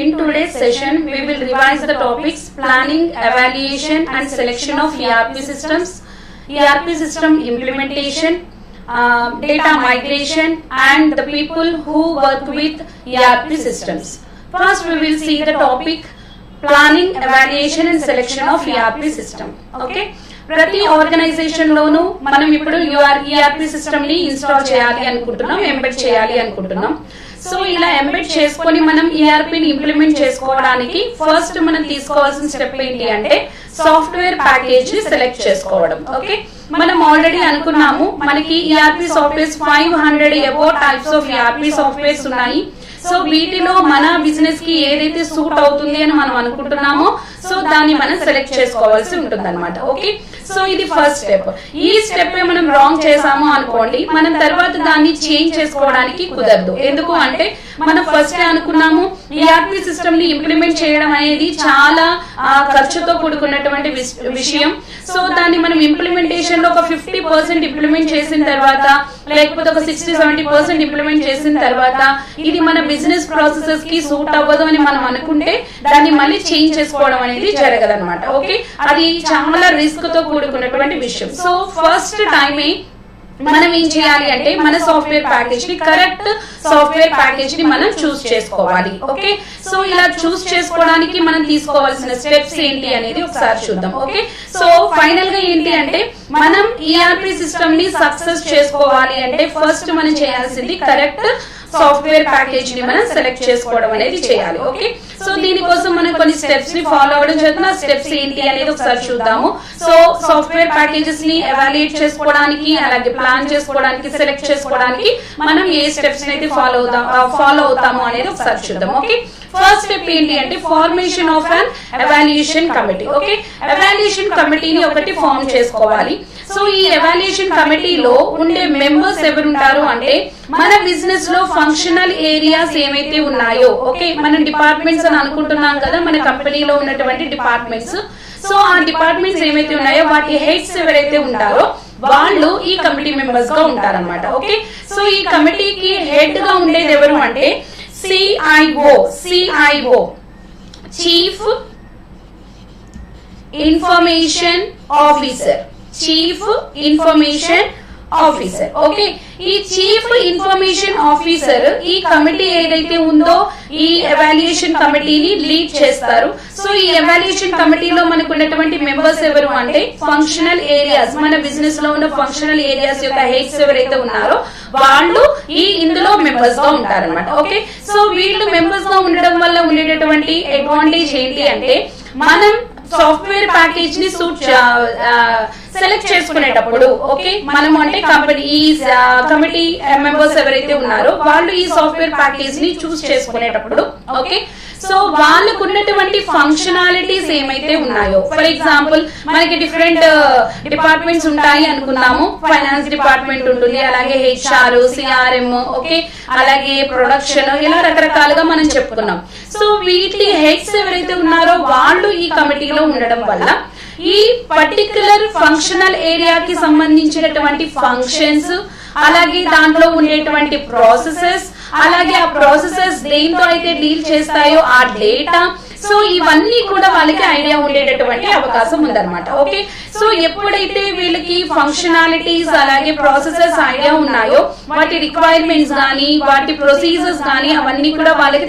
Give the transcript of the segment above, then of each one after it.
In today's session, we will revise the topics planning, evaluation and selection of ERP systems, ERP system implementation, data migration and the people who work with ERP systems. First, we will see the topic planning, evaluation and selection of ERP system. Okay. ప్రతి organisation లోను మనం ఇప్పుడు ERP system ని install చేయాలి అనుకుంటున్నాం, embed చేయాలి అనుకుంటున్నాం. So ఇలా embed చేసుకొని మనం ERP ని ఇంప్లిమెంట్ చేసుకోవడానికి ఫస్ట్ మనం తీసుకోవాల్సిన స్టెప్ ఏంటి అంటే సాఫ్ట్వేర్ ప్యాకేజ్ ని సెలెక్ట్ చేసుకోవడం. ఓకే, మనం ఆల్రెడీ అనుకున్నాము మనకి ERP softwares 500 above types of ERP softwares ఉన్నాయి. సో వీటిలో మన బిజినెస్ కి ఏదైతే సూట్ అవుతుంది అని మనం అనుకుంటున్నామో సో దాన్ని మనం సెలెక్ట్ చేసుకోవాల్సి ఉంటుంది అనమాట. ఓకే, సో ఇది ఫస్ట్ స్టెప్. ఈ స్టెప్ మనం రాంగ్ చేసాము అనుకోండి, మనం తర్వాత దాన్ని చేంజ్ చేసుకోవడానికి కుదరదు. ఎందుకు అంటే మనం ఫస్ట్ అనుకున్నాము ERP సిస్టమ్ ని ఇంప్లిమెంట్ చేయడం అనేది చాలా ఖర్చుతో కూడుకున్నటువంటి విషయం. సో దాన్ని మనం ఇంప్లిమెంటేషన్ లో ఒక 50% ఇంప్లిమెంట్ చేసిన తర్వాత లేకపోతే ఒక 60-70% ఇంప్లిమెంట్ చేసిన తర్వాత ఇది మన బిజినెస్ ప్రాసెసెస్ కి సూట్ అవ్వదు అని మనం అనుకుంటే దాన్ని మళ్ళీ చేంజ్ చేసుకోవడం అనేది జరగదన్నమాట. ఓకే, అది చాలా రిస్క్ తో కూడుకున్నటువంటి విషయం. సో ఫస్ట్ టైమే మనం ఏం చేయాలి అంటే మన సాఫ్ట్వేర్ ప్యాకేజ్ ని కరెక్ట్ సాఫ్ట్వేర్ ప్యాకేజ్ ని మనం చూస్ చేసుకోవాలి. ఓకే, సో ఇలా చూస్ చేసుకోవడానికి మనం తీసుకోవాల్సిన స్టెప్స్ ఏంటి అనేది ఒకసారి చూద్దాం. ఓకే, సో ఫైనల్ గా ఏంటి అంటే మనం ERP సిస్టమ్ ని సక్సెస్ చేసుకోవాలి అంటే ఫస్ట్ మనం చేయాల్సింది కరెక్ట్ సాఫ్ట్వేర్ ప్యాకేజ్ ని మనం సెలెక్ట్ చేసుకోవడం అనేది చేయాలి. ఓకే, సో దీనికోసం మనం కొన్ని స్టెప్స్ ని ఫాలో అవ్వడం జరుగుతుంది. ఆ స్టెప్స్ ఏంటి అనేది ఒకసారి చూద్దాము. సో సాఫ్ట్వేర్ ప్యాకేజెస్ ని ఎవాల్యుయేట్ చేసుకోవడానికి అలాగే ప్లాన్ చేసుకోవడానికి సెలెక్ట్ చేసుకోవడానికి మనం ఏ స్టెప్స్ అయితే ఫాలో అవుతాము అనేది ఒకసారి చూద్దాం. ఓకే, ఫస్ట్ స్టెప్ ఏంటి అంటే formation of an evaluation committee. Okay, evaluation కమిటీని ఒకటి ఫార్మ్ చేసుకోవాలి. సో ఈ ఎవాల్యుయేషన్ కమిటీలో ఉండే మెంబర్స్ ఎవరుంటారు అంటే మన బిజినెస్ లో ఫంక్షనల్ ఏరియాస్ ఏమైతే ఉన్నాయో, ఓకే మనం డిపార్ట్మెంట్స్ అని అనుకుంటున్నాం కదా మన కంపెనీలో ఉన్నటువంటి డిపార్ట్మెంట్స్. సో ఆ డిపార్ట్మెంట్స్ ఏమైతే ఉన్నాయో వాటి హెడ్స్ ఎవరైతే ఉంటారో వాళ్ళు ఈ కమిటీ మెంబర్స్ గా ఉంటారన్నమాట. ఓకే, సో ఈ కమిటీకి హెడ్ గా ఉండేది ఎవరు అంటే CIO chief information officer. Okay, ఈ చీఫ్ ఇన్ఫర్మేషన్ ఆఫీసర్ ఈ కమిటీ ఏదైతే ఉందో ఈ ఎవాల్యుయేషన్ కమిటీని లీడ్ చేస్తారు. సో ఈ ఎవాల్యుయేషన్ కమిటీలో మనకు ఉన్నటువంటి మెంబర్స్ ఎవరు అంటే ఫంక్షనల్ ఏరియాస్, మన బిజినెస్ లో ఉన్న ఫంక్షనల్ ఏరియాస్ యొక్క హెడ్స్ ఎవరైతే ఉన్నారో వాళ్ళు ఇందులో మెంబర్స్ గా ఉంటారన్నమాట. ఓకే, సో వీళ్ళు మెంబర్స్ గా ఉండడం వల్ల ఉండేటటువంటి అడ్వాంటేజ్ ఏంటి అంటే మనం సాఫ్ట్వేర్ ప్యాకేజ్ ని సెలెక్ట్ చేసుకునేటప్పుడు ఓకే మనం అంటే కమిటీ మెంబర్స్ ఎవరైతే ఉన్నారో వాళ్ళు ఈ సాఫ్ట్వేర్ ప్యాకేజ్ ని చూస్ చేసుకునేటప్పుడు ఓకే సో వాళ్ళకు ఉన్నటువంటి ఫంక్షనాలిటీస్ ఏమైతే ఉన్నాయో, ఫర్ ఎగ్జాంపుల్ మనకి డిఫరెంట్ డిపార్ట్మెంట్స్ ఉంటాయి అనుకున్నాము. ఫైనాన్స్ డిపార్ట్మెంట్ ఉంటుంది, అలాగే HR, CRM, ఓకే అలాగే ప్రొడక్షన్, ఇలా రకరకాలుగా మనం చెప్పుకున్నాం. సో వీటి హెడ్స్ ఎవరైతే ఉన్నారో వాళ్ళు ఈ కమిటీలో ఉండడం వల్ల ఈ పర్టికులర్ ఫంక్షనల్ ఏరియాకి సంబంధించినటువంటి ఫంక్షన్స్ అలాగే దాంట్లో ఉండేటువంటి ప్రాసెసెస్ అలాగే ఆ ప్రాసెసెస్ దేంతో అయితే డీల్ చేస్తాయో ఆ డేటా, సో ఇవన్నీ కూడా వాళ్ళకి ఐడియా ఉండేటటువంటి అవకాశం ఉందన్నమాట. ఓకే, సో ఎప్పుడైతే వీళ్ళకి ఫంక్షనాలిటీస్ అలాగే ప్రాసెసెస్ ఐడియా ఉన్నాయో వాటి రిక్వైర్మెంట్స్ గానీ వాటి ప్రొసీజర్స్ గానీ అవన్నీ కూడా వాళ్ళకి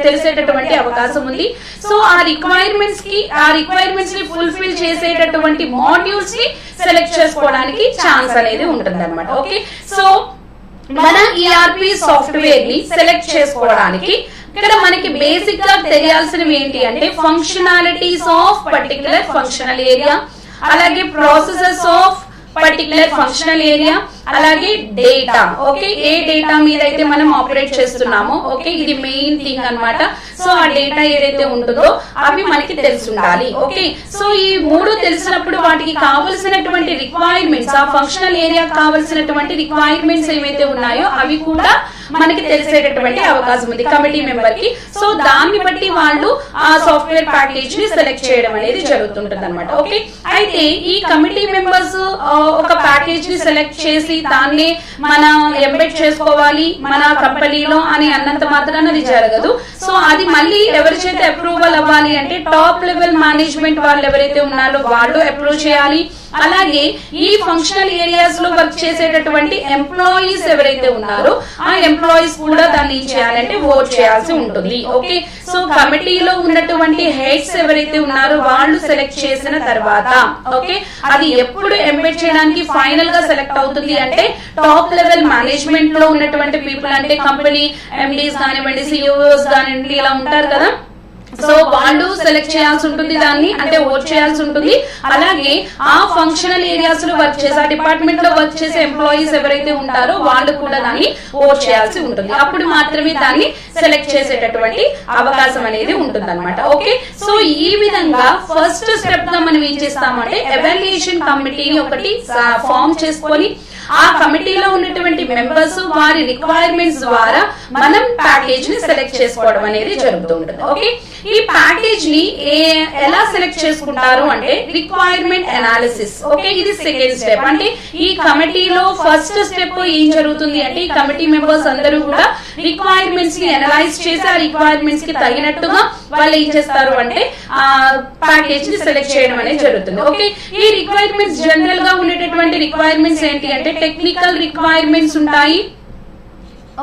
తెలిసేటటువంటి అవకాశం ఉంది. సో ఆ రిక్వైర్మెంట్స్ ని ఫుల్ఫిల్ చేసేటటువంటి మాడ్యూల్స్ ని సెలెక్ట్ చేసుకోవడానికి ఛాన్స్ అనేది ఉంటుంది అనమాట. ఓకే, సో మన ERP సాఫ్ట్వేర్ ని సెలెక్ట్ చేసుకోవడానికి ఇక్కడ మనకి బేసిక్ గా తెలియాల్సినవి ఏంటి అంటే functionalities of particular functional area, అలాగే processes of particular functional area, అలాగే డేటా. ఓకే, ఏ డేటా మీద అయితే మనం ఆపరేట్ చేస్తున్నామో ఓకే ఇది మెయిన్ థింగ్ అన్నమాట. సో ఆ డేటా ఏదైతే ఉంటుందో అవి మనకి తెలిసి ఉండాలి. ఓకే, సో ఈ మూడు తెలిసినప్పుడు వాటికి కావలసినటువంటి రిక్వైర్మెంట్స్, ఆ ఫంక్షనల్ ఏరియా కావలసినటువంటి రిక్వైర్మెంట్స్ ఏమైతే ఉన్నాయో అవి కూడా మనకి తెలిసేటటువంటి అవకాశం ఉంది కమిటీ మెంబర్ కి. సో దాన్ని బట్టి వాళ్ళు ఆ సాఫ్ట్వేర్ ప్యాకేజ్ ని సెలెక్ట్ చేయడం అనేది జరుగుతుంటుంది అనమాట. ఓకే, అయితే ఈ కమిటీ మెంబర్స్ ఒక ప్యాకేజ్ ని సెలెక్ట్ చేసి దాన్ని మన ఎంబెడ్ చేసుకోవాలి మన కంపెనీలో అని అన్నంత మాత్రాన అది జరగదు. సో అది మళ్ళీ ఎవరి చేత అప్రూవల్ అవ్వాలి అంటే టాప్ లెవెల్ మేనేజ్మెంట్ వాళ్ళు ఎవరైతే ఉన్నారో వాళ్ళు అప్రూవ్ చేయాలి. అలాగే ఈ ఫంక్షనల్ ఏరియాస్ లో వర్క్ చేసేటటువంటి ఎంప్లాయీస్ ఎవరైతే ఉన్నారో ఆ ఎంప్లాయీస్ కూడా దాన్ని ఏం చేయాలంటే ఓట్ చేయాల్సి ఉంటుంది. ఓకే, సో కమిటీలో ఉన్నటువంటి హెడ్స్ ఎవరైతే ఉన్నారో వాళ్ళు సెలెక్ట్ చేసిన తర్వాత ఓకే అది ఎప్పుడు ఎంబెడ్ చేయడానికి ఫైనల్ గా సెలెక్ట్ అవుతుంది అంటే టాప్ లెవెల్ మేనేజ్మెంట్ లో ఉన్నటువంటి పీపుల్ అంటే కంపెనీ ఎండీస్ కానివ్వండి, సిఇఓస్ కానివ్వండి, ఇలా ఉంటారు కదా. సో వాళ్ళు సెలెక్ట్ చేయాల్సి ఉంటుంది, దాన్ని అంటే ఓట్ చేయాల్సి ఉంటుంది. అలాగే ఆ ఫంక్షనల్ ఏరియాస్ లో వర్క్ చేసే, ఆ డిపార్ట్మెంట్ లో వర్క్ చేసే ఎంప్లాయీస్ ఎవరైతే ఉంటారో వాళ్ళు కూడా దాన్ని ఓట్ చేయాల్సి ఉంటుంది. అప్పుడు మాత్రమే దాన్ని సెలెక్ట్ చేసేటటువంటి అవకాశం అనేది ఉంటుంది అనమాట. ఓకే, సో ఈ విధంగా ఫస్ట్ స్టెప్ గా మనం ఏం చేస్తామంటే ఎవాల్యుయేషన్ కమిటీని ఒకటి ఫామ్ చేసుకొని ఆ కమిటీలో ఉన్నటువంటి మెంబర్స్ వారి రిక్వైర్మెంట్స్ ద్వారా మనం ప్యాకేజ్ ని సెలెక్ట్ చేసుకోవడం అనేది జరుగుతూ ఉంటుంది. ఓకే, ఈ ప్యాకేజ్ ని ఎలా సెలెక్ట్ చేసుకుంటారు అంటే రిక్వైర్మెంట్ అనాలిసిస్. ఓకే, ఇది సెకండ్ స్టెప్. అంటే ఈ కమిటీలో ఫస్ట్ స్టెప్ ఏం జరుగుతుంది అంటే ఈ కమిటీ మెంబర్స్ అందరూ కూడా రిక్వైర్మెంట్స్ ని అనలైజ్ చేసి ఆ రిక్వైర్మెంట్స్ కి తగినట్టుగా వాళ్ళు ఏం చేస్తారు అంటే ఆ ప్యాకేజ్ ని సెలెక్ట్ చేయడం అనేది జరుగుతుంది. ఓకే, ఈ రిక్వైర్మెంట్స్ జనరల్ గా ఉండేటటువంటి రిక్వైర్మెంట్స్ ఏంటి అంటే టెక్నికల్ రిక్వైర్మెంట్స్ ఉంటాయి.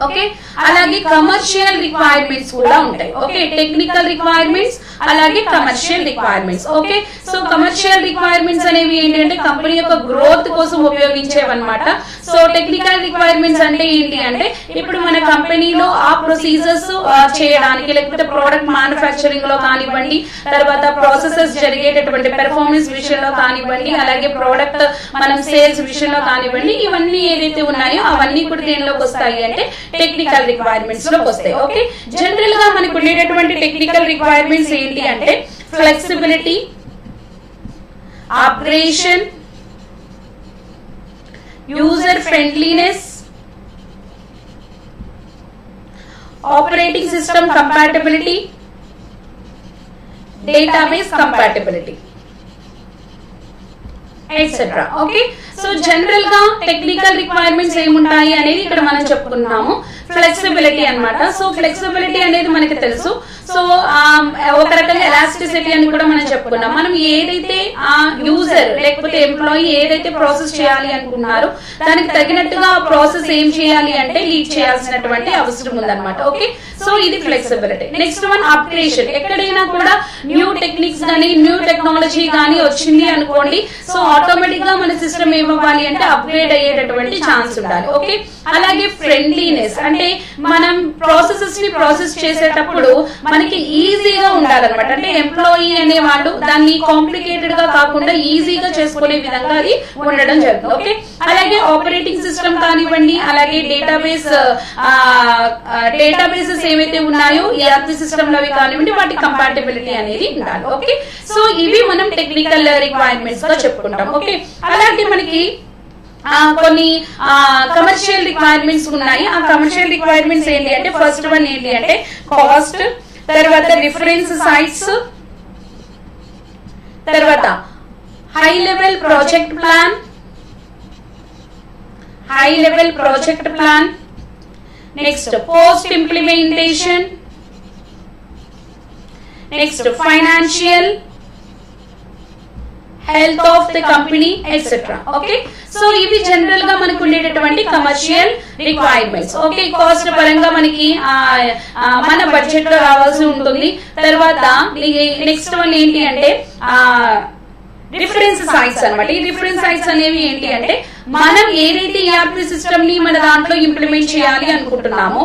ఓకే, అలాగే కమర్షియల్ రిక్వైర్మెంట్స్ కూడా ఉంటాయి. ఓకే, టెక్నికల్ రిక్వైర్మెంట్స్ అలాగే commercial requirements. Okay, so commercial requirements అనేవి ఏంటంటే కంపెనీ యొక్క గ్రోత్ కోసం ఉపయోగించేవన్నమాట. సో టెక్నికల్ రిక్వైర్మెంట్స్ అంటే ఏంటి అంటే ఇప్పుడు మన కంపెనీలో ఆ ప్రొసీజర్స్ చేయడానికి లేకపోతే ప్రోడక్ట్ మ్యానుఫ్యాక్చరింగ్ లో కానివ్వండి, తర్వాత ప్రాసెసెస్ జరిగేటటువంటి పెర్ఫార్మెన్స్ విషయంలో కానివ్వండి, అలాగే ప్రోడక్ట్ మనం సేల్స్ విషయంలో కానివ్వండి, ఇవన్నీ ఏదైతే ఉన్నాయో అవన్నీ కూడా దేనిలోకి వస్తాయి అంటే టెక్నికల్ రిక్వైర్మెంట్స్ లోకి వస్తాయి. ఓకే, జనరల్ గా మనకు ఉండేటటువంటి టెక్నికల్ రిక్వైర్మెంట్స్ ఏంటి అంటే flexibility, upgradation, user friendliness, operating system compatibility, database compatibility etcetera. Okay, so general గా టెక్నికల్ రిక్వైర్మెంట్స్ ఏముంటాయి అనేది ఇక్కడ మనం చెప్పుకున్నాము. ఫ్లెక్సిబిలిటీ అన్నమాట. సో ఫ్లెక్సిబిలిటీ అనేది మనకి తెలుసు. సో ఒక రకంగా ఎలాస్టిసిటీ అని కూడా మనం చెప్పుకున్నాం. మనం ఏదైతే ఆ యూజర్ లేకపోతే ఎంప్లాయీ ఏదైతే ప్రాసెస్ చేయాలి అనుకున్నారో దానికి తగినట్టుగా ఆ ప్రాసెస్ ఏం చేయాలి అంటే లీడ్ చేయాల్సినటువంటి అవసరం ఉందన్నమాట. ఓకే, సో ఇది ఫ్లెక్సిబిలిటీ. Next one upgradation. ఎక్కడైనా కూడా న్యూ టెక్నిక్స్ గానీ న్యూ టెక్నాలజీ గానీ వచ్చింది అనుకోండి, సో ఆటోమేటిక్ గా మన సిస్టమ్ ఏమవ్వాలి అంటే అప్గ్రేడ్ అయ్యేటటువంటి ఛాన్స్ ఉండాలి. ఓకే, అలాగే ఫ్రెండ్లీనెస్ అంటే మనం ప్రాసెసెస్ ని ప్రాసెస్ చేసేటప్పుడు మనకి ఈజీగా ఉండాలన్నమాట. అంటే ఎంప్లాయీ అనే వాళ్ళు దాన్ని కాంప్లికేటెడ్ గా కాకుండా ఈజీగా చేసుకునే విధంగా అది ఉండడం జరుగుతుంది. ఓకే, అలాగే ఆపరేటింగ్ సిస్టమ్ కానివ్వండి, అలాగే డేటాబేసెస్ ఏవైతే ఉన్నాయో ERP సిస్టమ్ అవి కానివ్వండి, వాటి కంపాటబిలిటీ అనేది ఉండాలి. ఓకే, సో ఇవి మనం టెక్నికల్ రిక్వైర్మెంట్స్ గా చెప్పుకుంటాం. ఓకే, అలాగే మనకి కొన్ని కమర్షియల్ రిక్వైర్మెంట్స్ ఉన్నాయి. ఆ కమర్షియల్ రిక్వైర్మెంట్స్ ఏంటి అంటే ఫస్ట్ వన్ ఏంటి అంటే కాస్ట్, తర్వాత రిఫరెన్స్ సైట్స్, తర్వాత high level project plan, next post implementation, next financial health of the company etcetera. Okay, so ఇవి జనరల్ గా మనకు ఉండేటటువంటి కమర్షియల్ రిక్వైర్మెంట్స్. ఓకే, కాస్ట్ పరంగా మనకి మన బడ్జెట్ లో రావాల్సి ఉంటుంది. తర్వాత నెక్స్ట్ వన్ ఏంటి అంటే రిఫరెన్స్ సైట్స్ అన్నమాట. ఈ రిఫరెన్స్ సైట్స్ అనేవి ఏంటి అంటే మనం ఏదైతే ERP సిస్టమ్ ని మన దాంట్లో ఇంప్లిమెంట్ చేయాలి అనుకుంటున్నామో,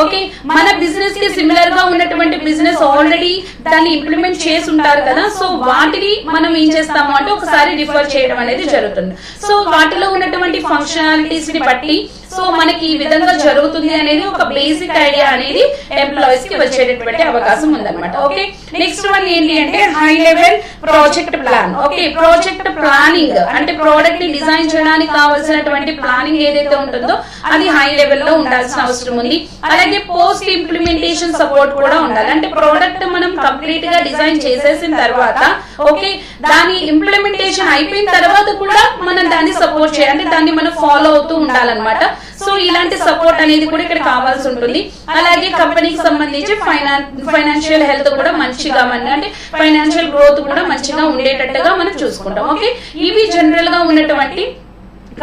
ఓకే, మన బిజినెస్ కి సిమిలర్ గా ఉన్నటువంటి బిజినెస్ ఆల్రెడీ దాన్ని ఇంప్లిమెంట్ చేసి ఉంటారు కదా. సో వాటిని మనం ఏం చేస్తాము అంటే ఒకసారి రిఫర్ చేయడం అనేది జరుగుతుంది. సో వాటిలో ఉన్నటువంటి ఫంక్షనాలిటీస్ ని బట్టి సో మనకి ఈ విధంగా జరుగుతుంది అనేది ఒక బేసిక్ ఐడియా అనేది ఎంప్లాయీస్ కి వచ్చేటటువంటి అవకాశం ఉందన్నమాట. ఓకే, నెక్స్ట్ వన్ ఏంటి అంటే high level project plan. Okay, project planning అంటే ప్రోడక్ట్ ని డిజైన్ చేయడానికి కావాల్సినటువంటి ప్లానింగ్ ఏదైతే ఉంటుందో అది హై లెవెల్ లో ఉండాల్సిన అవసరం ఉంది. అలాగే పోస్ట్ ఇంప్లిమెంటేషన్ సపోర్ట్ కూడా ఉండాలి. అంటే ప్రోడక్ట్ మనం కంప్లీట్ గా డిజైన్ చేసేసిన తర్వాత ఓకే, దాని ఇంప్లిమెంటేషన్ అయిపోయిన తర్వాత కూడా మనం దాన్ని సపోర్ట్ చేయాలి, అంటే దాన్ని మనం ఫాలో అవుతూ ఉండాలన్నమాట. సో ఇలాంటి సపోర్ట్ అనేది కూడా ఇక్కడ కావాల్సి ఉంటుంది. అలాగే కంపెనీకి సంబంధించి ఫైనాన్షియల్ హెల్త్ కూడా మంచిగా అంటే ఫైనాన్షియల్ గ్రోత్ కూడా మంచిగా ఉండేటట్టుగా మనం చూసుకుంటాం. ఓకే, ఇవి జనరల్ గా ఉన్నటువంటి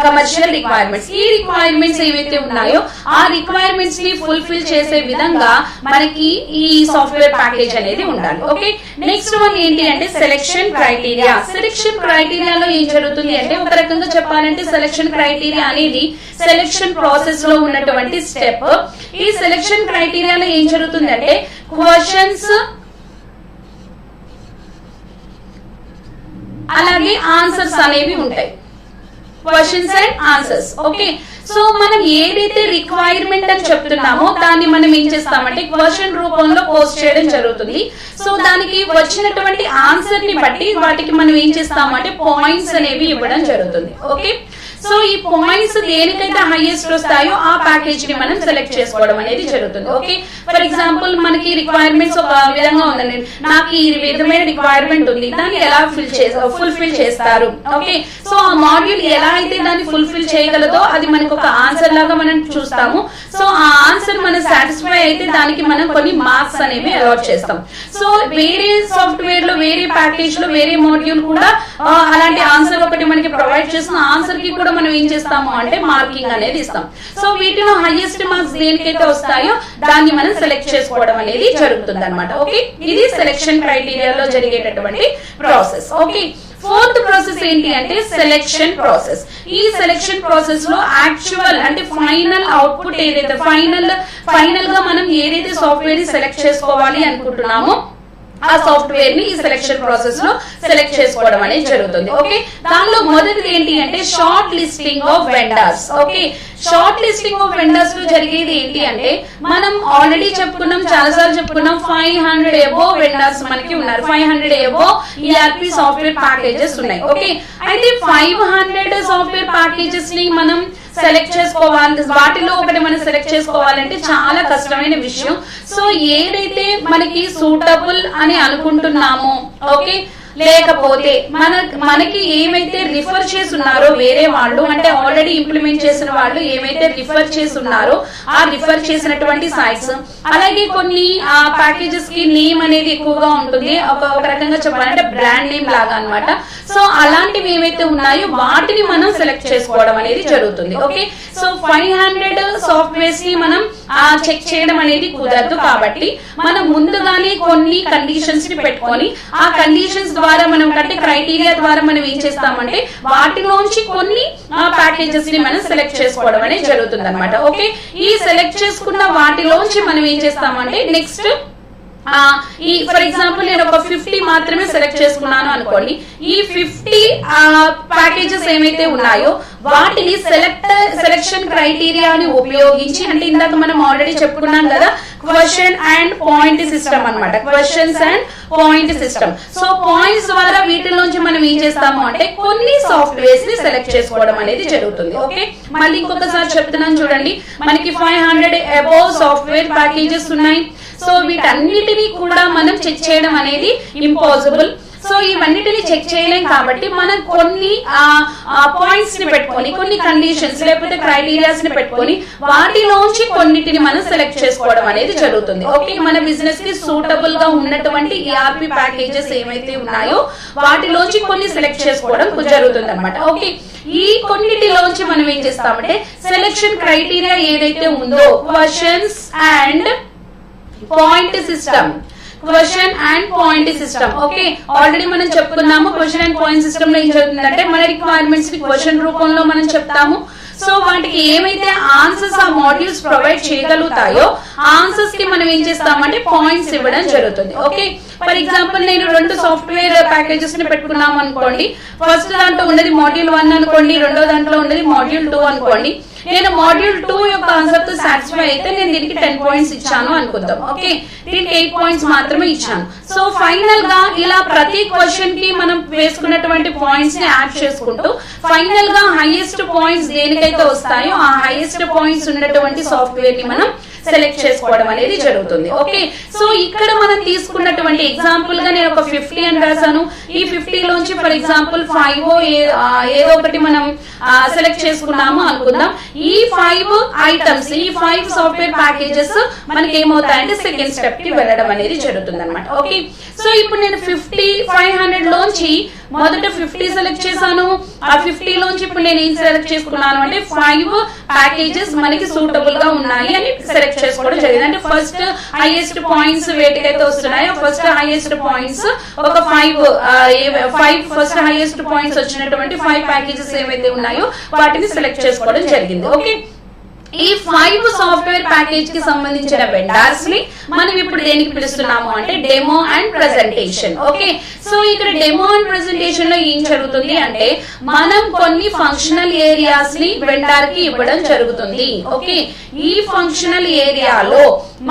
కమర్షియల్ రిక్వైర్మెంట్స్. ఈ రిక్వైర్మెంట్స్ ఏవైతే ఉన్నాయో ఆ రిక్వైర్మెంట్స్ ని ఫుల్ఫిల్ చేసే విధంగా మనకి ఈ సాఫ్ట్వేర్ ప్యాకేజ్ అనేది ఉండాలి. ఓకే, నెక్స్ట్ వన్ ఏంటి అంటే సెలెక్షన్ క్రైటీరియా. సెలెక్షన్ క్రైటీరియాలో ఏం జరుగుతుంది అంటే, ఒక రకంగా చెప్పాలంటే సెలెక్షన్ క్రైటీరియా అనేది సెలెక్షన్ ప్రాసెస్ లో ఉన్నటువంటి స్టెప్. ఈ సెలెక్షన్ క్రైటీరియాలో ఏం జరుగుతుంది అంటే క్వశ్చన్స్ అలాగే ఆన్సర్స్ అనేవి ఉంటాయి, questions and answers. Okay, so మనం ఏదైతే రిక్వైర్మెంట్ అని చెప్తున్నామో దాన్ని మనం ఏం చేస్తామంటే క్వశ్చన్ రూపంలో పోస్ట్ చేయడం జరుగుతుంది. సో దానికి వచ్చినటువంటి ఆన్సర్ ని బట్టి వాటికి మనం ఏం చేస్తామంటే పాయింట్స్ అనేవి ఇవ్వడం జరుగుతుంది. ఓకే, సో ఈ పాయింట్స్ దేనికైతే హైయెస్ట్ వస్తాయో ఆ ప్యాకేజ్ ని మనం సెలెక్ట్ చేసుకోవడం అనేది జరుగుతుంది. ఓకే, ఫర్ ఎగ్జాంపుల్ మనకి రిక్వైర్మెంట్స్ ఒక విధంగా ఉందండి, నాకు ఈ విధమైన రిక్వైర్మెంట్ ఉంది, దాన్ని ఎలా ఫుల్ఫిల్ చేస్తారు. ఓకే, సో ఆ మాడ్యూల్ ఎలా అయితే దాన్ని ఫుల్ఫిల్ చేయగలదో అది మనకు ఒక ఆన్సర్ లాగా మనం చూస్తాము. సో ఆ ఆన్సర్ మనం సాటిస్ఫై అయితే దానికి మనం కొన్ని మార్క్స్ అనేవి అలాట్ చేస్తాం. సో వేరే సాఫ్ట్వేర్ లో వేరే ప్యాకేజ్ లో వేరే మాడ్యూల్ కూడా అలాంటి ఆన్సర్ ఒకటి మనకి ప్రొవైడ్ చేస్తున్న ఆన్సర్ కి కూడా మనం ఏం చేస్తాము అంటే మార్కింగ్ అనేది ఇస్తాం. సో వీటిలో హైయెస్ట్ మార్క్స్ దేనికైతే వస్తాయో దాన్ని మనం సెలెక్ట్ చేసుకోవడం అనేది జరుగుతుంది అనమాట. ఓకే, ఇది సెలెక్షన్ క్రైటీరియాలో జరిగేటటువంటి ప్రాసెస్. ఓకే, ఫోర్త్ ప్రాసెస్ ఏంటి అంటే సెలెక్షన్ ప్రాసెస్. ఈ సెలెక్షన్ ప్రాసెస్ లో యాక్చువల్ అంటే ఫైనల్ అవుట్పుట్ ఏదైతే ఫైనల్ గా మనం ఏదైతే సాఫ్ట్వేర్ ని సెలెక్ట్ చేసుకోవాలి అనుకుంటున్నామో ఆ సాఫ్ట్వేర్ ని ఈ సెలెక్షన్ ప్రాసెస్ లో సెలెక్ట్ చేసుకోవడం అనేది జరుగుతుంది. ఓకే, దానిలో మొదటిది ఏంటి అంటే short listing of vendors. Okay, short listing of vendors లో జరిగేది ఏంటి అంటే, మనం ఆల్రెడీ చెప్పుకున్నాం, చాలాసార్లు చెప్పుకున్నాం, 500 అబోవ్ వెండర్స్ మనకి ఉన్నారు, 500 అబోవ్ ERP సాఫ్ట్వేర్ ప్యాకేజెస్ ఉన్నాయి. ఓకే, అయితే 500 సాఫ్ట్వేర్ ప్యాకేజెస్ ని మనం సెలెక్ట్ చేసుకోవాలి, వాటిలో ఒకటి మనం సెలెక్ట్ చేసుకోవాలంటే చాలా కష్టమైన విషయం. సో ఏదైతే మనకి సూటబుల్ అని అనుకుంటున్నామో, ఓకే, లేకపోతే మనకి ఏమైతే రిఫర్ చేస్తున్నారో వేరే వాళ్ళు, అంటే ఆల్రెడీ ఇంప్లిమెంట్ చేసిన వాళ్ళు ఏమైతే రిఫర్ చేస్తున్నారో ఆ రిఫర్ చేసినటువంటి సైట్స్, అలాగే కొన్ని ప్యాకేజెస్ కి నేమ్ అనేది ఎక్కువగా ఉంటుంది, ఒక రకంగా చెప్పాలంటే బ్రాండ్ నేమ్ లాగా అన్నమాట. సో అలాంటివి ఏవైతే ఉన్నాయో వాటిని మనం సెలెక్ట్ చేసుకోవడం అనేది జరుగుతుంది. ఓకే, సో 500 సాఫ్ట్వేర్స్ ని మనం చెక్ చేయడం అనేది కుదరదు, కాబట్టి మనం ముందుగానే కొన్ని కండిషన్స్ ని పెట్టుకొని ఆ కండిషన్స్ ద్వారా మనం అంటే క్రైటీరియా ద్వారా మనం ఏం చేస్తామంటే వాటిలోంచి కొన్ని ప్యాకేజెస్ ని మనం సెలెక్ట్ చేసుకోవడం అనేది జరుగుతుంది అనమాట. ఓకే, ఈ సెలెక్ట్ చేసుకున్న వాటిలోంచి మనం ఏం చేస్తామంటే నెక్స్ట్ ఈ ఫర్ ఎగ్జాంపుల్ నేను ఒక 50 మాత్రమే సెలెక్ట్ చేసుకున్నాను అనుకోండి, ఈ 50 ప్యాకేజెస్ ఏమైతే ఉన్నాయో వాటిని సెలెక్షన్ క్రైటీరియాని ఉపయోగించి, అంటే ఇందాక మనం ఆల్రెడీ చెప్పుకున్నాం కదా క్వశ్చన్ అండ్ పాయింట్ సిస్టమ్ అన్నమాట, questions and point system. So points ద్వారా వీటిలోంచి మనం ఏం చేస్తాము అంటే కొన్ని సాఫ్ట్వేర్స్ ని సెలెక్ట్ చేసుకోవడం అనేది జరుగుతుంది. ఓకే, మళ్ళీ ఇంకొకసారి చెప్తున్నాను చూడండి, మనకి 500 అబోవ్ సాఫ్ట్వేర్ ప్యాకేజెస్ ఉన్నాయి. సో వీటన్నిటినీ కూడా మనం చెక్ చేయడం అనేది ఇంపాసిబుల్. సో ఇవన్నిటిని చెక్ చేయలేం కాబట్టి మనం కొన్ని పాయింట్స్ ని పెట్టుకొని, కొన్ని కండిషన్స్ లేకపోతే క్రైటీరియాస్ ని పెట్టుకొని వాటిలోంచి కొన్నిటిని మనం సెలెక్ట్ చేసుకోవడం అనేది జరుగుతుంది. ఓకే, మన బిజినెస్ కి సూటబుల్ గా ఉన్నటువంటి ERP ప్యాకేజెస్ ఏమైతే ఉన్నాయో వాటిలోంచి కొన్ని సెలెక్ట్ చేసుకోవడం జరుగుతుంది అనమాట. ఓకే, ఈ కొన్నిటిలోంచి మనం ఏం చేస్తామంటే సెలెక్షన్ క్రైటీరియా ఏదైతే ఉందో questions and point system, question and point system. Okay, already మనం చెప్పుకున్నాము క్వశ్చన్ అండ్ పాయింట్ సిస్టమ్ లో ఏం జరుగుతుందంటే మన రిక్వైర్మెంట్స్ ని క్వశ్చన్ రూపంలో మనం చెప్తాము. సో వాటికి ఏమైతే ఆన్సర్స్ ఆ మాడ్యూల్స్ ప్రొవైడ్ చేయగలుగుతాయో ఆన్సర్స్ కి మనం ఏం చేస్తామంటే పాయింట్స్ ఇవ్వడం జరుగుతుంది. ఓకే, ఫర్ ఎగ్జాంపుల్ నేను 2 సాఫ్ట్వేర్ ప్యాకేజెస్ ని పెట్టుకున్నాము అనుకోండి, ఫస్ట్ దాంట్లో ఉన్నది మాడ్యూల్ 1 అనుకోండి, రెండో దాంట్లో ఉన్నది మాడ్యూల్ 2 అనుకోండి. నేను మాడ్యూల్ 2 యొక్క ఆన్సర్ తో సాటిస్ఫై అయితే నేను దీనికి 10 పాయింట్స్ ఇచ్చాను అనుకుందాం. ఓకే, దీనికి 8 పాయింట్స్ మాత్రమే ఇచ్చాను. సో ఫైనల్ గా ఇలా ప్రతి క్వశ్చన్ కి మనం వేసుకున్నటువంటి పాయింట్స్ ని యాడ్ చేసుకుంటూ ఫైనల్ గా హైయెస్ట్ పాయింట్స్ దేనికైతే వస్తాయో ఆ హైయెస్ట్ పాయింట్స్ ఉన్నటువంటి సాఫ్ట్వేర్ ని మనం సెలెక్ట్ చేసుకోవడం అనేది జరుగుతుంది. ఓకే, సో ఇక్కడ మనం తీసుకున్నటువంటి ఉన్నటువంటి ఎగ్జాంపుల్ గా నేను ఒక 50 అని రాశాను. ఈ 50 లోంచి ఫర్ ఎగ్జాంపుల్ 5 ఏదో ఒకటి మనం సెలెక్ట్ చేసుకున్నాము అనుకుందాం. ఈ 5 ఐటమ్స్, ఈ 5 సాఫ్ట్వేర్ ప్యాకేజెస్ మనకి ఏమవుతాయంటే సెకండ్ స్టెప్ కి వెళ్ళడం అనేది జరుగుతుంది అనమాట. ఓకే, సో ఇప్పుడు నేను 500 లోంచి మొదట 50 సెలెక్ట్ చేశాను. ఆ 50 లోంచి ఇప్పుడు నేను ఏం సెలెక్ట్ చేసుకున్నాను అంటే 5 ప్యాకేజెస్ మనకి సూటబుల్ గా ఉన్నాయి అని సెలెక్ట్ చేసుకోవడం జరిగింది. అంటే ఫస్ట్ హైయెస్ట్ పాయింట్స్ వేటికైతే వస్తున్నాయో ఫస్ట్ హైయెస్ట్ పాయింట్స్ ఒక 5 ఫస్ట్ హైయెస్ట్ పాయింట్స్ వచ్చినటువంటి 5 ప్యాకేజెస్ ఏవైతే ఉన్నాయో వాటిని సెలెక్ట్ చేసుకోవడం జరిగింది. ఓకే, ఈ 5 సాఫ్ట్వేర్ ప్యాకేజ్ కి సంబంధించిన వెండర్స్ ని మనం ఇప్పుడు దేనికి పిలుస్తున్నాము అంటే demo and presentation. Okay, so ఇక్కడ డెమో అండ్ ప్రెజెంటేషన్ లో ఏం జరుగుతుంది అంటే మనం కొన్ని ఫంక్షనల్ ఏరియాస్ ని వెండర్ కి ఇవ్వడం జరుగుతుంది. ఓకే, ఈ ఫంక్షనల్ ఏరియాలో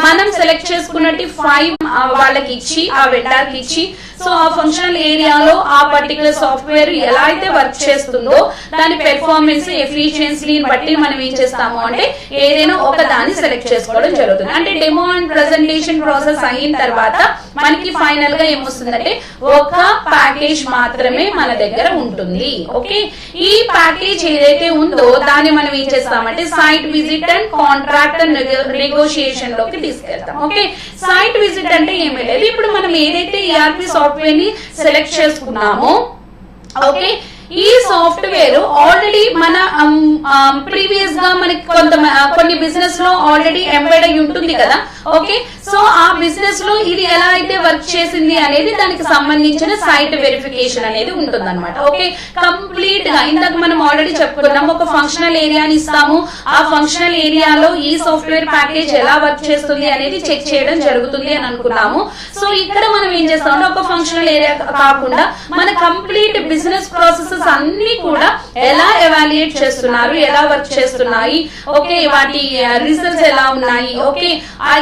మనం సెలెక్ట్ చేసుకున్నట్టు 5 వాళ్ళకి ఇచ్చి ఆ వెండర్ కి ఇచ్చి సో ఆ ఫంక్షనల్ ఏరియాలో ఆ పర్టికులర్ సాఫ్ట్వేర్ ఎలా అయితే వర్క్ చేస్తుందో దాని పెర్ఫార్మెన్స్ ఎఫిషియన్సీ బట్టి మనం ఏం చేస్తాము అంటే ఏదైనా ఒక దాన్ని సెలెక్ట్ చేసుకోవడం జరుగుతుంది. అంటే డెమో అండ్ ప్రెజెంటేషన్ ప్రాసెస్ అయిన తర్వాత మనకి ఫైనల్ గా ఏమొస్తుందంటే ఒక ప్యాకేజ్ మాత్రమే మన దగ్గర ఉంటుంది. ఓకే, ఈ ప్యాకేజ్ ఏదైతే ఉందో దాన్ని మనం ఏం చేస్తామంటే site visit and contract and negotiation లోకి తీసుకెళ్తాం. ఓకే, సైట్ విజిట్ అంటే ఏమీ లేదు, ఇప్పుడు మనం ఏదైతే ERP సాఫ్ట్వేర్ ని సెలెక్ట్ చేసుకున్నామో ఓకే ఈ సాఫ్ట్వేర్ ఆల్రెడీ మన ప్రీవియస్ గా మనకి కొన్ని బిజినెస్ లో ఆల్రెడీ ఎంబెడ్ అయి ఉంటుంది కదా. ఓకే, సో ఆ బిజినెస్ లో ఇది ఎలా అయితే వర్క్ చేసింది అనేది దానికి సంబంధించిన సైట్ వెరిఫికేషన్ అనేది ఉంటుంది అనమాట. ఓకే, కంప్లీట్ గా ఇందాక మనం ఆల్రెడీ చెప్పుకున్నాం ఒక ఫంక్షనల్ ఏరియాని ఇస్తాము, ఆ ఫంక్షనల్ ఏరియాలో ఈ సాఫ్ట్వేర్ ప్యాకేజ్ ఎలా వర్క్ చేస్తుంది అనేది చెక్ చేయడం జరుగుతుంది అని అనుకున్నాము. సో ఇక్కడ మనం ఏం చేస్తామంటే ఒక ఫంక్షనల్ ఏరియా కాకుండా మన కంప్లీట్ బిజినెస్ ప్రాసెసెస్ అన్ని కూడా ఎలా ఎవాల్యుయేట్ చేస్తున్నారు, ఎలా వర్క్ చేస్తున్నాయి, ఓకే వాటి రిజల్ట్స్ ఎలా ఉన్నాయి, ఓకే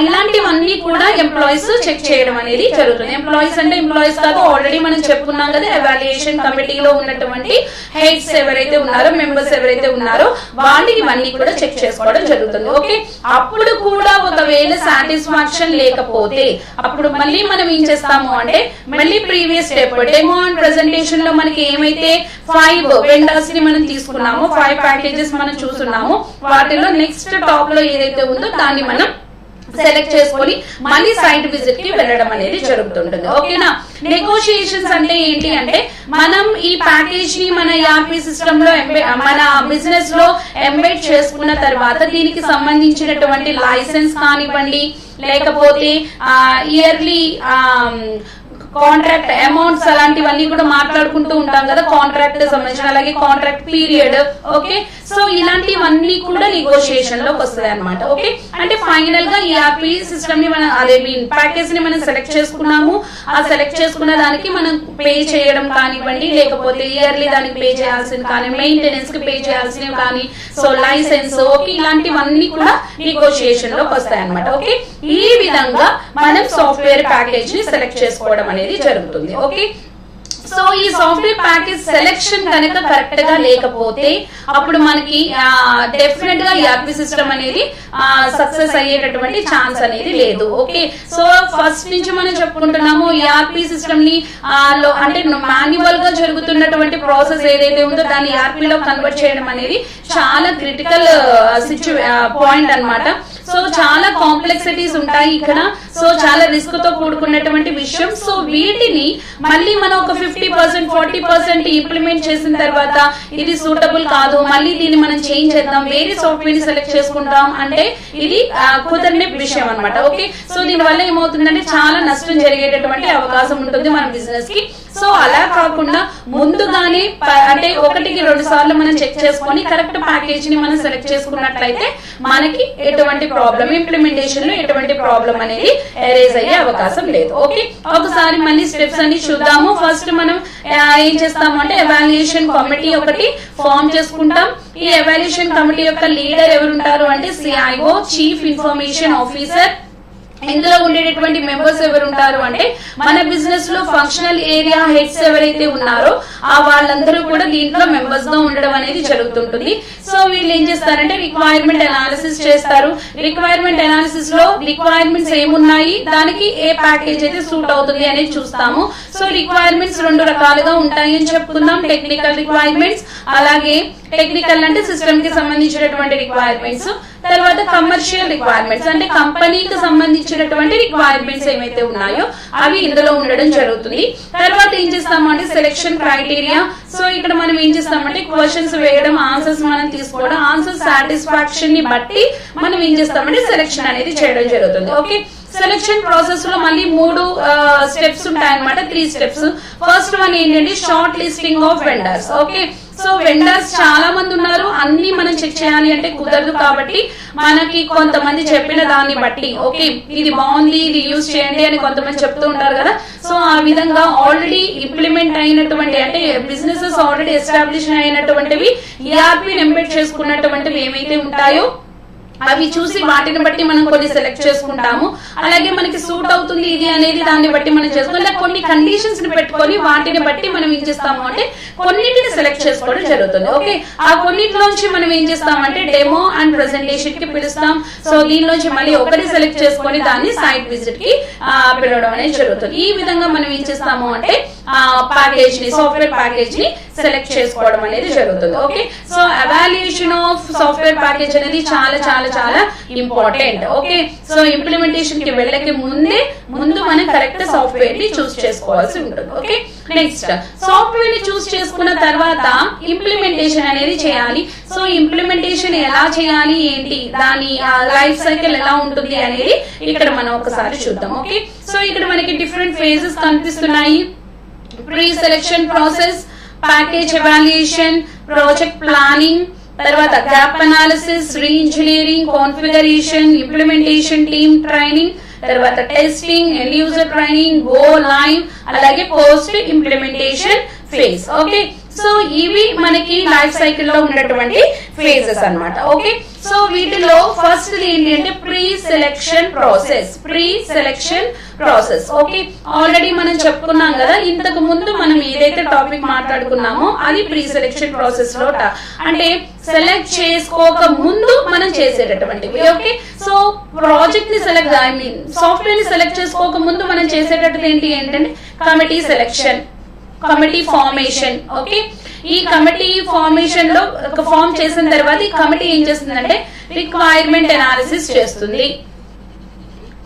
ఇలాంటివన్నీ కూడా ఎంప్లాయీస్ చెక్ చేయడం అనేది జరుగుతుంది. ఎంప్లాయీస్ అంటే ఎంప్లాయీస్ కాదు, ఆల్రెడీ మనం చెప్పుకున్నాం కదా ఎవాల్యుయేషన్ కమిటీలో ఉన్నటువంటి హెడ్స్ ఎవరైతే ఉన్నారో మెంబర్స్ ఎవరైతే ఉన్నారో వాళ్ళు ఇవన్నీ కూడా చెక్ చేసుకోవడం జరుగుతుంది. ఓకే, అప్పుడు కూడా ఒకవేళ సాటిస్ఫాక్షన్ లేకపోతే అప్పుడు మళ్ళీ మనం ఏం చేస్తాము అంటే మళ్ళీ previous step demo and presentation లో మనకి ఏమైతే 5 వెండర్స్ ని మనం తీసుకున్నాము, 5 ప్యాకేజెస్ మనం చూస్తున్నాము, వాటిలో నెక్స్ట్ టాప్ లో ఏదైతే ఉందో దాన్ని మనం సెలెక్ట్ చేసుకొని మళ్ళీ సైట్ విజిట్ కి వెళ్ళడం అనేది జరుగుతుంటుంది. ఓకేనా, నెగోషియేషన్స్ అంటే ఏంటి అంటే మనం ఈ ప్యాకేజ్ ని మన ERP సిస్టమ్ లో మన బిజినెస్ లో ఎంబెడ్ చేసుకున్న తర్వాత దీనికి సంబంధించినటువంటి లైసెన్స్ కానివ్వండి లేకపోతే ఇయర్లీ కాంట్రాక్ట్ అమౌంట్స్ అలాంటివన్నీ కూడా మాట్లాడుకుంటూ ఉంటాం కదా కాంట్రాక్ట్ సంబంధించిన, అలాగే కాంట్రాక్ట్ పీరియడ్. ఓకే, సో ఇలాంటివన్నీ కూడా నెగోషియేషన్ లోకి వస్తాయి అనమాట. ఓకే, అంటే ఫైనల్ గా ERP సిస్టమ్ ని మనం అదే ప్యాకేజ్ ని మనం సెలెక్ట్ చేసుకున్నాము, ఆ సెలెక్ట్ చేసుకున్న దానికి మనం పే చేయడం కానివ్వండి లేకపోతే ఇయర్లీ దానికి పే చేయాల్సింది కానీ మెయింటెనెన్స్ కి పే చేయాల్సినవి కానీ సో లైసెన్స్ ఓకే ఇలాంటివన్నీ కూడా నెగోషియేషన్ లోకి వస్తాయి అనమాట. ఓకే, ఈ విధంగా మనం సాఫ్ట్వేర్ ప్యాకేజ్ ని సెలెక్ట్ చేసుకోవడం అనేది జరుగుతుంది. ఓకే, సో ఈ సాఫ్ట్వేర్ ప్యాకేజ్ సెలెక్షన్ కనుక కరెక్ట్ గా లేకపోతే అప్పుడు మనకి డెఫినెట్ గా ERP సిస్టమ్ అనేది సక్సెస్ అయ్యేటటువంటి ఛాన్స్ అనేది లేదు. ఓకే, సో ఫస్ట్ నుంచి మనం చెప్పుకుంటున్నాము ERP సిస్టమ్ ని అంటే మాన్యువల్ గా జరుగుతున్నటువంటి ప్రాసెస్ ఏదైతే ఉందో దాన్ని ERP లో కన్వర్ట్ చేయడం అనేది చాలా క్రిటికల్ పాయింట్ అన్నమాట. సో చాలా కాంప్లెక్సిటీస్ ఉంటాయి ఇక్కడ, సో చాలా రిస్క్ తో కూడుకున్నటువంటి విషయం. సో వీటిని మళ్ళీ మనం ఒక 50% 40% ఇంప్లిమెంట్ చేసిన తర్వాత ఇది సూటబుల్ కాదు, మళ్ళీ దీన్ని మనం చేంజ్ చేద్దాం, వేరే సాఫ్ట్వేర్ ని సెలెక్ట్ చేసుకుంటాం అంటే ఇది కుదరని విషయం అనమాట. ఓకే, సో దీని వల్ల ఏమవుతుందంటే చాలా నష్టం జరిగేటటువంటి అవకాశం ఉంటుంది మన బిజినెస్ కి. సో అలా కాకుండా ముందుగానే అంటే 1-2 సార్లు మనం చెక్ చేసుకొని కరెక్ట్ ప్యాకేజ్ ని మనం సెలెక్ట్ చేసుకున్నట్లయితే మనకి ఎటువంటి ప్రాబ్లం ఇంప్లిమెంటేషన్ లో ఎటువంటి ప్రాబ్లం అనేది ఎరేజ్ అయ్యే అవకాశం లేదు. ఓకే, ఒకసారి మళ్ళీ స్టెప్స్ అన్ని చూద్దాము. ఫస్ట్ మనం ఏం చేస్తాము అంటే ఎవాల్యుయేషన్ కమిటీ ఒకటి ఫామ్ చేసుకుంటాం. ఈ ఎవాల్యుయేషన్ కమిటీ యొక్క లీడర్ ఎవరు ఉంటారు అంటే CIO, చీఫ్ ఇన్ఫర్మేషన్ ఆఫీసర్, ఇందులో ఉండేటటువంటి మెంబర్స్ ఎవరు ఉంటారు అంటే మన బిజినెస్ లో ఫంక్షనల్ ఏరియా హెడ్స్ ఎవరైతే ఉన్నారో ఆ వాళ్ళందరూ కూడా దీంట్లో మెంబర్స్ గా ఉండడం అనేది జరుగుతుంటుంది. సో వీళ్ళు ఏం చేస్తారంటే రిక్వైర్మెంట్ అనాలిసిస్ చేస్తారు. రిక్వైర్మెంట్ అనాలిసిస్ లో రిక్వైర్మెంట్స్ ఏమున్నాయి, దానికి ఏ ప్యాకేజ్ అయితే సూట్ అవుతుంది అనేది చూస్తాము. సో రిక్వైర్మెంట్స్ 2 రకాలుగా ఉంటాయి అని చెప్పుకుందాం. టెక్నికల్ రిక్వైర్మెంట్స్, అలాగే టెక్నికల్ అంటే సిస్టమ్ కి సంబంధించినటువంటి రిక్వైర్మెంట్స్, తర్వాత కమర్షియల్ రిక్వైర్మెంట్స్ అంటే కంపెనీకి సంబంధించినటువంటి రిక్వైర్మెంట్స్ ఏవైతే ఉన్నాయో అవి ఇందులో ఉండడం జరుగుతుంది. తర్వాత ఏం చేస్తామంటే సెలెక్షన్ క్రైటీరియా. సో ఇక్కడ మనం ఏం చేస్తామంటే క్వశ్చన్స్ వేయడం, ఆన్సర్స్ మనం తీసుకోవడం, ఆన్సర్ సాటిస్ఫాక్షన్ ని బట్టి మనం ఏం చేస్తామంటే సెలెక్షన్ అనేది చేయడం జరుగుతుంది. ఓకే, సెలెక్షన్ ప్రాసెస్ లో మళ్ళీ 3 స్టెప్స్ ఉంటాయన్నమాట, 3 స్టెప్స్. ఫస్ట్ వన్ ఏంటంటే short listing of vendors. Okay, so vendors చాలా మంది ఉన్నారు, అన్ని మనం చెక్ చేయాలి అంటే కుదరదు. కాబట్టి మనకి కొంతమంది చెప్పిన దాన్ని బట్టి ఓకే ఇది బాగుంది, ఇది యూజ్ చేయండి అని కొంతమంది చెప్తూ ఉంటారు కదా. సో ఆ విధంగా ఆల్రెడీ ఇంప్లిమెంట్ అయినటువంటి అంటే బిజినెసెస్ ఆల్రెడీ ఎస్టాబ్లిష్ అయినటువంటివి, ఈఆర్పీ ఎంబెడ్ చేసుకున్నటువంటివి ఏమైతే ఉంటాయో అవి చూసి వాటిని బట్టి మనం కొన్ని సెలెక్ట్ చేసుకుంటాము. అలాగే మనకి సూట్ అవుతుంది ఇది అనేది దాన్ని బట్టి మనం చేసుకుంటాం. ఇలా కొన్ని కండిషన్స్ ని పెట్టుకొని వాటిని బట్టి మనం ఏం చేస్తాము అంటే కొన్నిటిని సెలెక్ట్ చేసుకోవడం జరుగుతుంది. ఓకే, ఆ కొన్నిటిలోంచి మనం ఏం చేస్తామంటే డెమో అండ్ ప్రెజెంటేషన్ కి పిలుస్తాం. సో దీనిలోంచి మళ్ళీ ఒకటి సెలెక్ట్ చేసుకొని దాన్ని సైట్ విజిట్ కి పిలవడం అనేది జరుగుతుంది. ఈ విధంగా మనం ఏం చేస్తాము అంటే ప్యాకేజ్ ని, సాఫ్ట్వేర్ ప్యాకేజ్ ని సెలెక్ట్ చేసుకోవడం అనేది జరుగుతుంది. Okay, so evaluation of software package అనేది చాలా చాలా చాలా ఇంపార్టెంట్. ఓకే, సో ఇంప్లిమెంటేషన్ కి వెళ్ళకే ముందు మనం కరెక్ట్ సాఫ్ట్వేర్ ని చూస్ చేసుకోవాల్సి ఉంటుంది. ఓకే, నెక్స్ట్ సాఫ్ట్వేర్ ని చూస్ చేసుకున్న తర్వాత ఇంప్లిమెంటేషన్ అనేది చేయాలి. సో ఇంప్లిమెంటేషన్ ఎలా చేయాలి, ఏంటి దాని లైఫ్ సైకిల్ ఎలా ఉంటుంది అనేది ఇక్కడ మనం ఒకసారి చూద్దాం. ఓకే, సో ఇక్కడ మనకి డిఫరెంట్ ఫేజెస్ కనిపిస్తున్నాయి. Preselection process, package evaluation, project planning, తర్వాత gap analysis, reengineering, configuration, implementation team training, తర్వాత testing, end user training, go live, అలాగే post implementation phase. Okay, so ఇవి మనకి లైఫ్ సైకిల్ లో ఉన్నటువంటి ఫేజెస్ అన్నమాట. Okay, so వీటిలో first ఏంటి అంటే pre selection process. Okay, already మనం చెప్పుకున్నాం కదా, ఇంతకు ముందు మనం ఏదైతే టాపిక్ మాట్లాడుకున్నామో అది ప్రీ సెలెక్షన్ ప్రాసెస్ లో అంటే సెలెక్ట్ చేసుకోక ముందు మనం చేసేటటువంటివి. ఓకే, సో ప్రాజెక్ట్ ని సెలెక్ట్ సాఫ్ట్వేర్ ని సెలెక్ట్ చేసుకోక ముందు మనం చేసేటటువంటి ఏంటంటే committee selection, committee formation. Okay, ఈ కమిటీ ఫార్మేషన్ లో ఒక ఫార్మ్ చేసిన తర్వాత ఈ కమిటీ ఏం చేస్తుందంటే రిక్వైర్మెంట్ అనాలిసిస్ చేస్తుంది.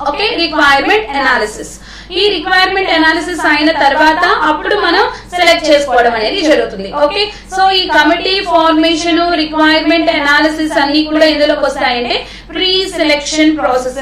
Okay, requirement analysis. ఈ రిక్వైర్మెంట్ అనాలిసిస్ అయిన తర్వాత అప్పుడు మనం సెలెక్ట్ చేసుకోవడం అనేది జరుగుతుంది. ఓకే, సో ఈ కమిటీ ఫార్మేషన్, రిక్వైర్మెంట్ అనాలిసిస్ అన్ని కూడా ఎందులోకి వస్తాయంటే ప్రీ సెలెక్షన్ ప్రాసెస్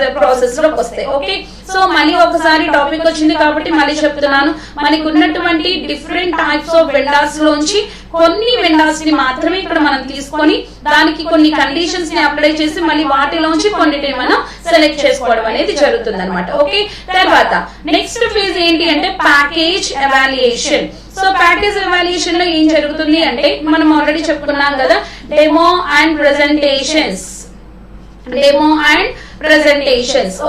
లోకి వస్తాయి. ఓకే, సో మళ్ళీ ఒకసారి టాపిక్ వచ్చింది కాబట్టి మళ్ళీ చెప్తున్నాను, మనకు ఉన్నటువంటి డిఫరెంట్ టైప్స్ ఆఫ్ వెండర్స్ లోంచి కొన్ని వెండర్స్ ని మాత్రమే ఇక్కడ మనం తీసుకొని దానికి కొన్ని కండిషన్స్ ని అప్లై చేసి మళ్ళీ వాటిలోంచి కొన్నిటిని మనం సెలెక్ట్ చేసుకోవడం అనేది జరుగుతుంది అనమాట. ఓకే, తర్వాత నెక్స్ట్ ఫేజ్ ఏంటి అంటే package evaluation. So package evaluation లో ఏం జరుగుతుంది అంటే మనం ఆల్రెడీ చెప్పుకున్నాం కదా, డెమో అండ్ ప్రెజెంటేషన్స్.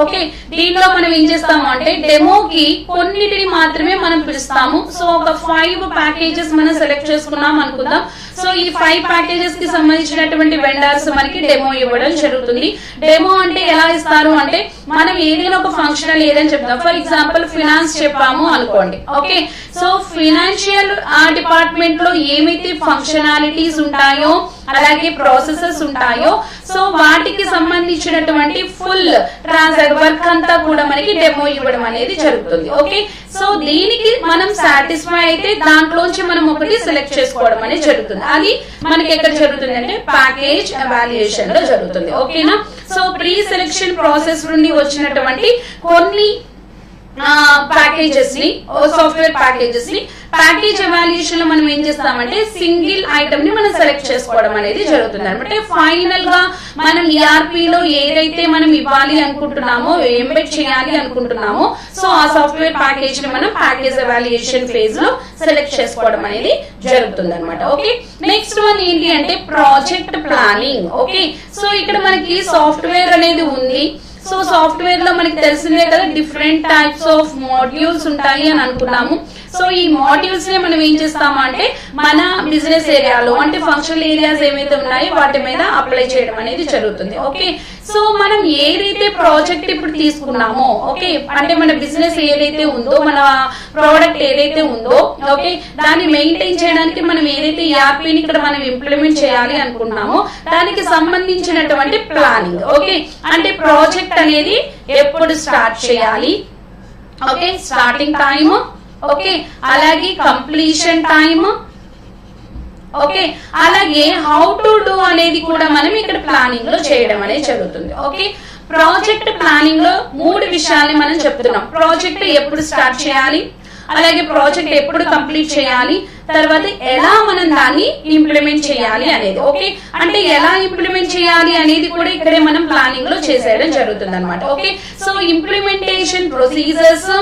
ఓకే, దీనిలో మనం ఏం చేస్తాము అంటే డెమోకి కొన్నిటిని మాత్రమే మనం పిలుస్తాము. సో ఒక 5 ప్యాకేజెస్ మనం సెలెక్ట్ చేసుకున్నాం అనుకుందాం. సో ఈ 5 ప్యాకేజెస్ కి సంబంధించినటువంటి వెండర్స్ మనకి డెమో ఇవ్వడం జరుగుతుంది. డెమో అంటే ఎలా ఇస్తారు అంటే మనం ఏదైనా ఒక ఫంక్షనల్ ఏదని చెప్తాం. ఫర్ ఎగ్జాంపుల్ ఫినాన్స్ చెప్పాము అనుకోండి. ఓకే, సో ఫినాన్షియల్ డిపార్ట్మెంట్ లో ఏమైతే ఫంక్షనాలిటీస్ ఉంటాయో అలాగే ప్రాసెసెస్ ఉంటాయో సో వాటికి సంబంధించినటువంటి ఫుల్ ట్రాన్సాక్ట్ వర్క్ అంతా కూడా మనకి డెమో ఇవ్వడం అనేది జరుగుతుంది. ఓకే, సో దీనికి మనం సాటిస్ఫై అయితే దాంట్లోంచి మనం ఒకటి సెలెక్ట్ చేసుకోవడం అనేది జరుగుతుంది. అది మనకి ఎక్కడ జరుగుతుంది అంటే ప్యాకేజ్ ఎవాల్యుయేషన్ లో జరుగుతుంది. ఓకేనా, సో ప్రీ సెలెక్షన్ ప్రాసెస్ నుండి వచ్చినటువంటి కొన్ని ప్యాకేజెస్ ని, సాఫ్ట్వేర్ ప్యాకేజెస్ ని ప్యాకేజ్ ఎవాల్యుయేషన్ లో మనం ఏం చేస్తామంటే సింగిల్ ఐటమ్ ని మనం సెలెక్ట్ చేసుకోవడం అనేది జరుగుతుంది అనమాట. ఫైనల్ గా మనం ఈఆర్పీ లో ఏదైతే మనం ఇవ్వాలి అనుకుంటున్నామో, ఎంబెడ్ చేయాలి అనుకుంటున్నామో సో ఆ సాఫ్ట్వేర్ ప్యాకేజ్ ని మనం ప్యాకేజ్ ఎవాల్యుయేషన్ ఫేజ్ లో సెలెక్ట్ చేసుకోవడం అనేది జరుగుతుంది అనమాట. ఓకే, నెక్స్ట్ వన్ ఏంటి అంటే ప్రాజెక్ట్ ప్లానింగ్. ఓకే, సో ఇక్కడ మనకి సాఫ్ట్వేర్ అనేది ఉంది. సో సాఫ్ట్వేర్ లో మనకి తెలిసిందే కదా డిఫరెంట్ టైప్స్ ఆఫ్ మాడ్యూల్స్ ఉంటాయి అని అనుకున్నాము. సో ఈ మాడ్యూల్స్ ని మనం ఏం చేస్తాము అంటే మన బిజినెస్ ఏరియాలో అంటే ఫంక్షనల్ ఏరియాస్ ఏవైతే ఉన్నాయో వాటి మీద అప్లై చేయడం అనేది జరుగుతుంది. ఓకే, సో మనం ఏదైతే ప్రాజెక్ట్ ఇప్పుడు తీసుకున్నామో, ఓకే, అంటే మన బిజినెస్ ఏదైతే ఉందో, మన ప్రోడక్ట్ ఏదైతే ఉందో, ఓకే, దాన్ని మెయింటైన్ చేయడానికి మనం ఏదైతే ERP ని ఇక్కడ మనం ఇంప్లిమెంట్ చేయాలి అనుకున్నామో దానికి సంబంధించినటువంటి ప్లానింగ్. ఓకే, అంటే ప్రాజెక్ట్ అనేది ఎప్పుడు స్టార్ట్ చేయాలి, ఓకే, స్టార్టింగ్ టైమ్, ఓకే, అలాగే కంప్లీషన్ టైమ్, ఓకే, అలాగే హౌ టు డూ అనేది కూడా మనం ఇక్కడ ప్లానింగ్ లో చేయడం అనేది జరుగుతుంది. ఓకే, ప్రాజెక్ట్ ప్లానింగ్ లో 3 విషయాల్ని మనం చెప్తున్నాం. ప్రాజెక్ట్ ఎప్పుడు స్టార్ట్ చేయాలి, అలాగే ప్రాజెక్ట్ ఎప్పుడు కంప్లీట్ చేయాలి, తర్వాత ఎలా మనం దాన్ని ఇంప్లిమెంట్ చేయాలి అనేది. ఓకే, అంటే ఎలా ఇంప్లిమెంట్ చేయాలి అనేది కూడా ఇక్కడే మనం ప్లానింగ్ లో చేసేయడం జరుగుతుంది అనమాట. ఓకే, సో ఇంప్లిమెంటేషన్ ప్రొసీజర్స్,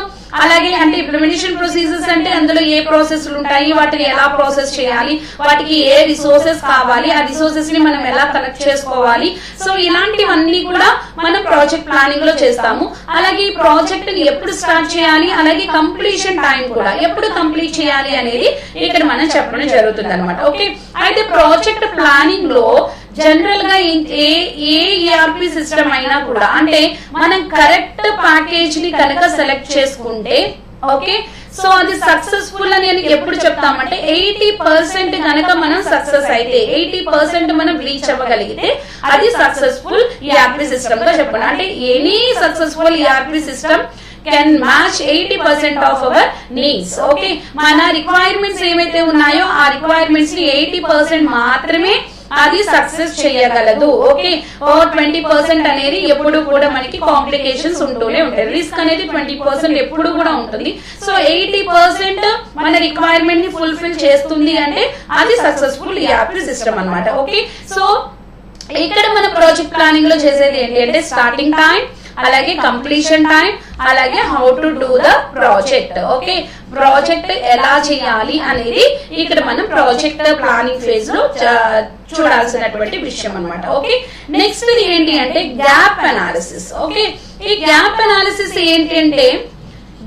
అలాగే అంటే ఇంప్లిమెంటేషన్ ప్రొసీజర్స్ అంటే అందులో ఏ ప్రాసెస్లు ఉంటాయి, వాటిని ఎలా ప్రాసెస్ చేయాలి, వాటికి ఏ రిసోర్సెస్ కావాలి, ఆ రిసోర్సెస్ ని మనం ఎలా కనెక్ట్ చేసుకోవాలి. సో ఇలాంటివన్నీ కూడా మనం ప్రాజెక్ట్ ప్లానింగ్ లో చేస్తాము. అలాగే ఈ ప్రాజెక్ట్ ని ఎప్పుడు స్టార్ట్ చేయాలి, అలాగే కంప్లీషన్ టైం కూడా ఎప్పుడు కంప్లీట్ చేయాలి అనేది ఇక్కడ మనం చెప్పడం జరుగుతుంది అనమాట. ఓకే, అయితే ప్రాజెక్ట్ ప్లానింగ్ లో జనరల్ గా ఏ ERP సిస్టమ్ అయినా కూడా అంటే మనం కరెక్ట్ ప్యాకేజ్ ని కనుక సెలెక్ట్ చేసుకుంటే, ఓకే, సో అది సక్సెస్ఫుల్ అని ఎప్పుడు చెప్తామంటే 80% కనుక మనం సక్సెస్ అయితే 80% మనం రీచ్ అవ్వగలిగితే అది సక్సెస్ఫుల్ ERP సిస్టమ్ గా చెప్పండి. అంటే any successful ERP system can match 80% of our needs. Okay, మన రిక్వైర్మెంట్స్ ఏవైతే ఉన్నాయో ఆ రిక్వైర్మెంట్స్ ని 80% మాత్రమే అది సక్సెస్ చేయగలదు. ఓకే, 20% అనేది ఎప్పుడు కూడా మనకి కాంప్లికేషన్స్ ఉంటూనే ఉంటాయి. రిస్క్ అనేది 20% ఎప్పుడు కూడా ఉంటుంది. సో 80% మన రిక్వైర్మెంట్ ని ఫుల్ఫిల్ చేస్తుంది అంటే అది సక్సెస్ఫుల్ ERP సిస్టమ్ అన్నమాట. ఓకే, సో ఇక్కడ మన ప్రాజెక్ట్ ప్లానింగ్ లో చేసేది ఏంటి అంటే స్టార్టింగ్ టైం, అలాగే కంప్లీషన్ టైం, అలాగే how to do the project. Okay, project ఎలా చేయాలి అనేది ఇక్కడ మనం ప్రాజెక్ట్ ప్లానింగ్ ఫేజ్ లో చూడాల్సినటువంటి విషయం అన్నమాట. ఓకే, నెక్స్ట్ ఏంటి అంటే గ్యాప్ అనాలిసిస్. ఓకే, ఈ గ్యాప్ అనాలిసిస్ ఏంటి అంటే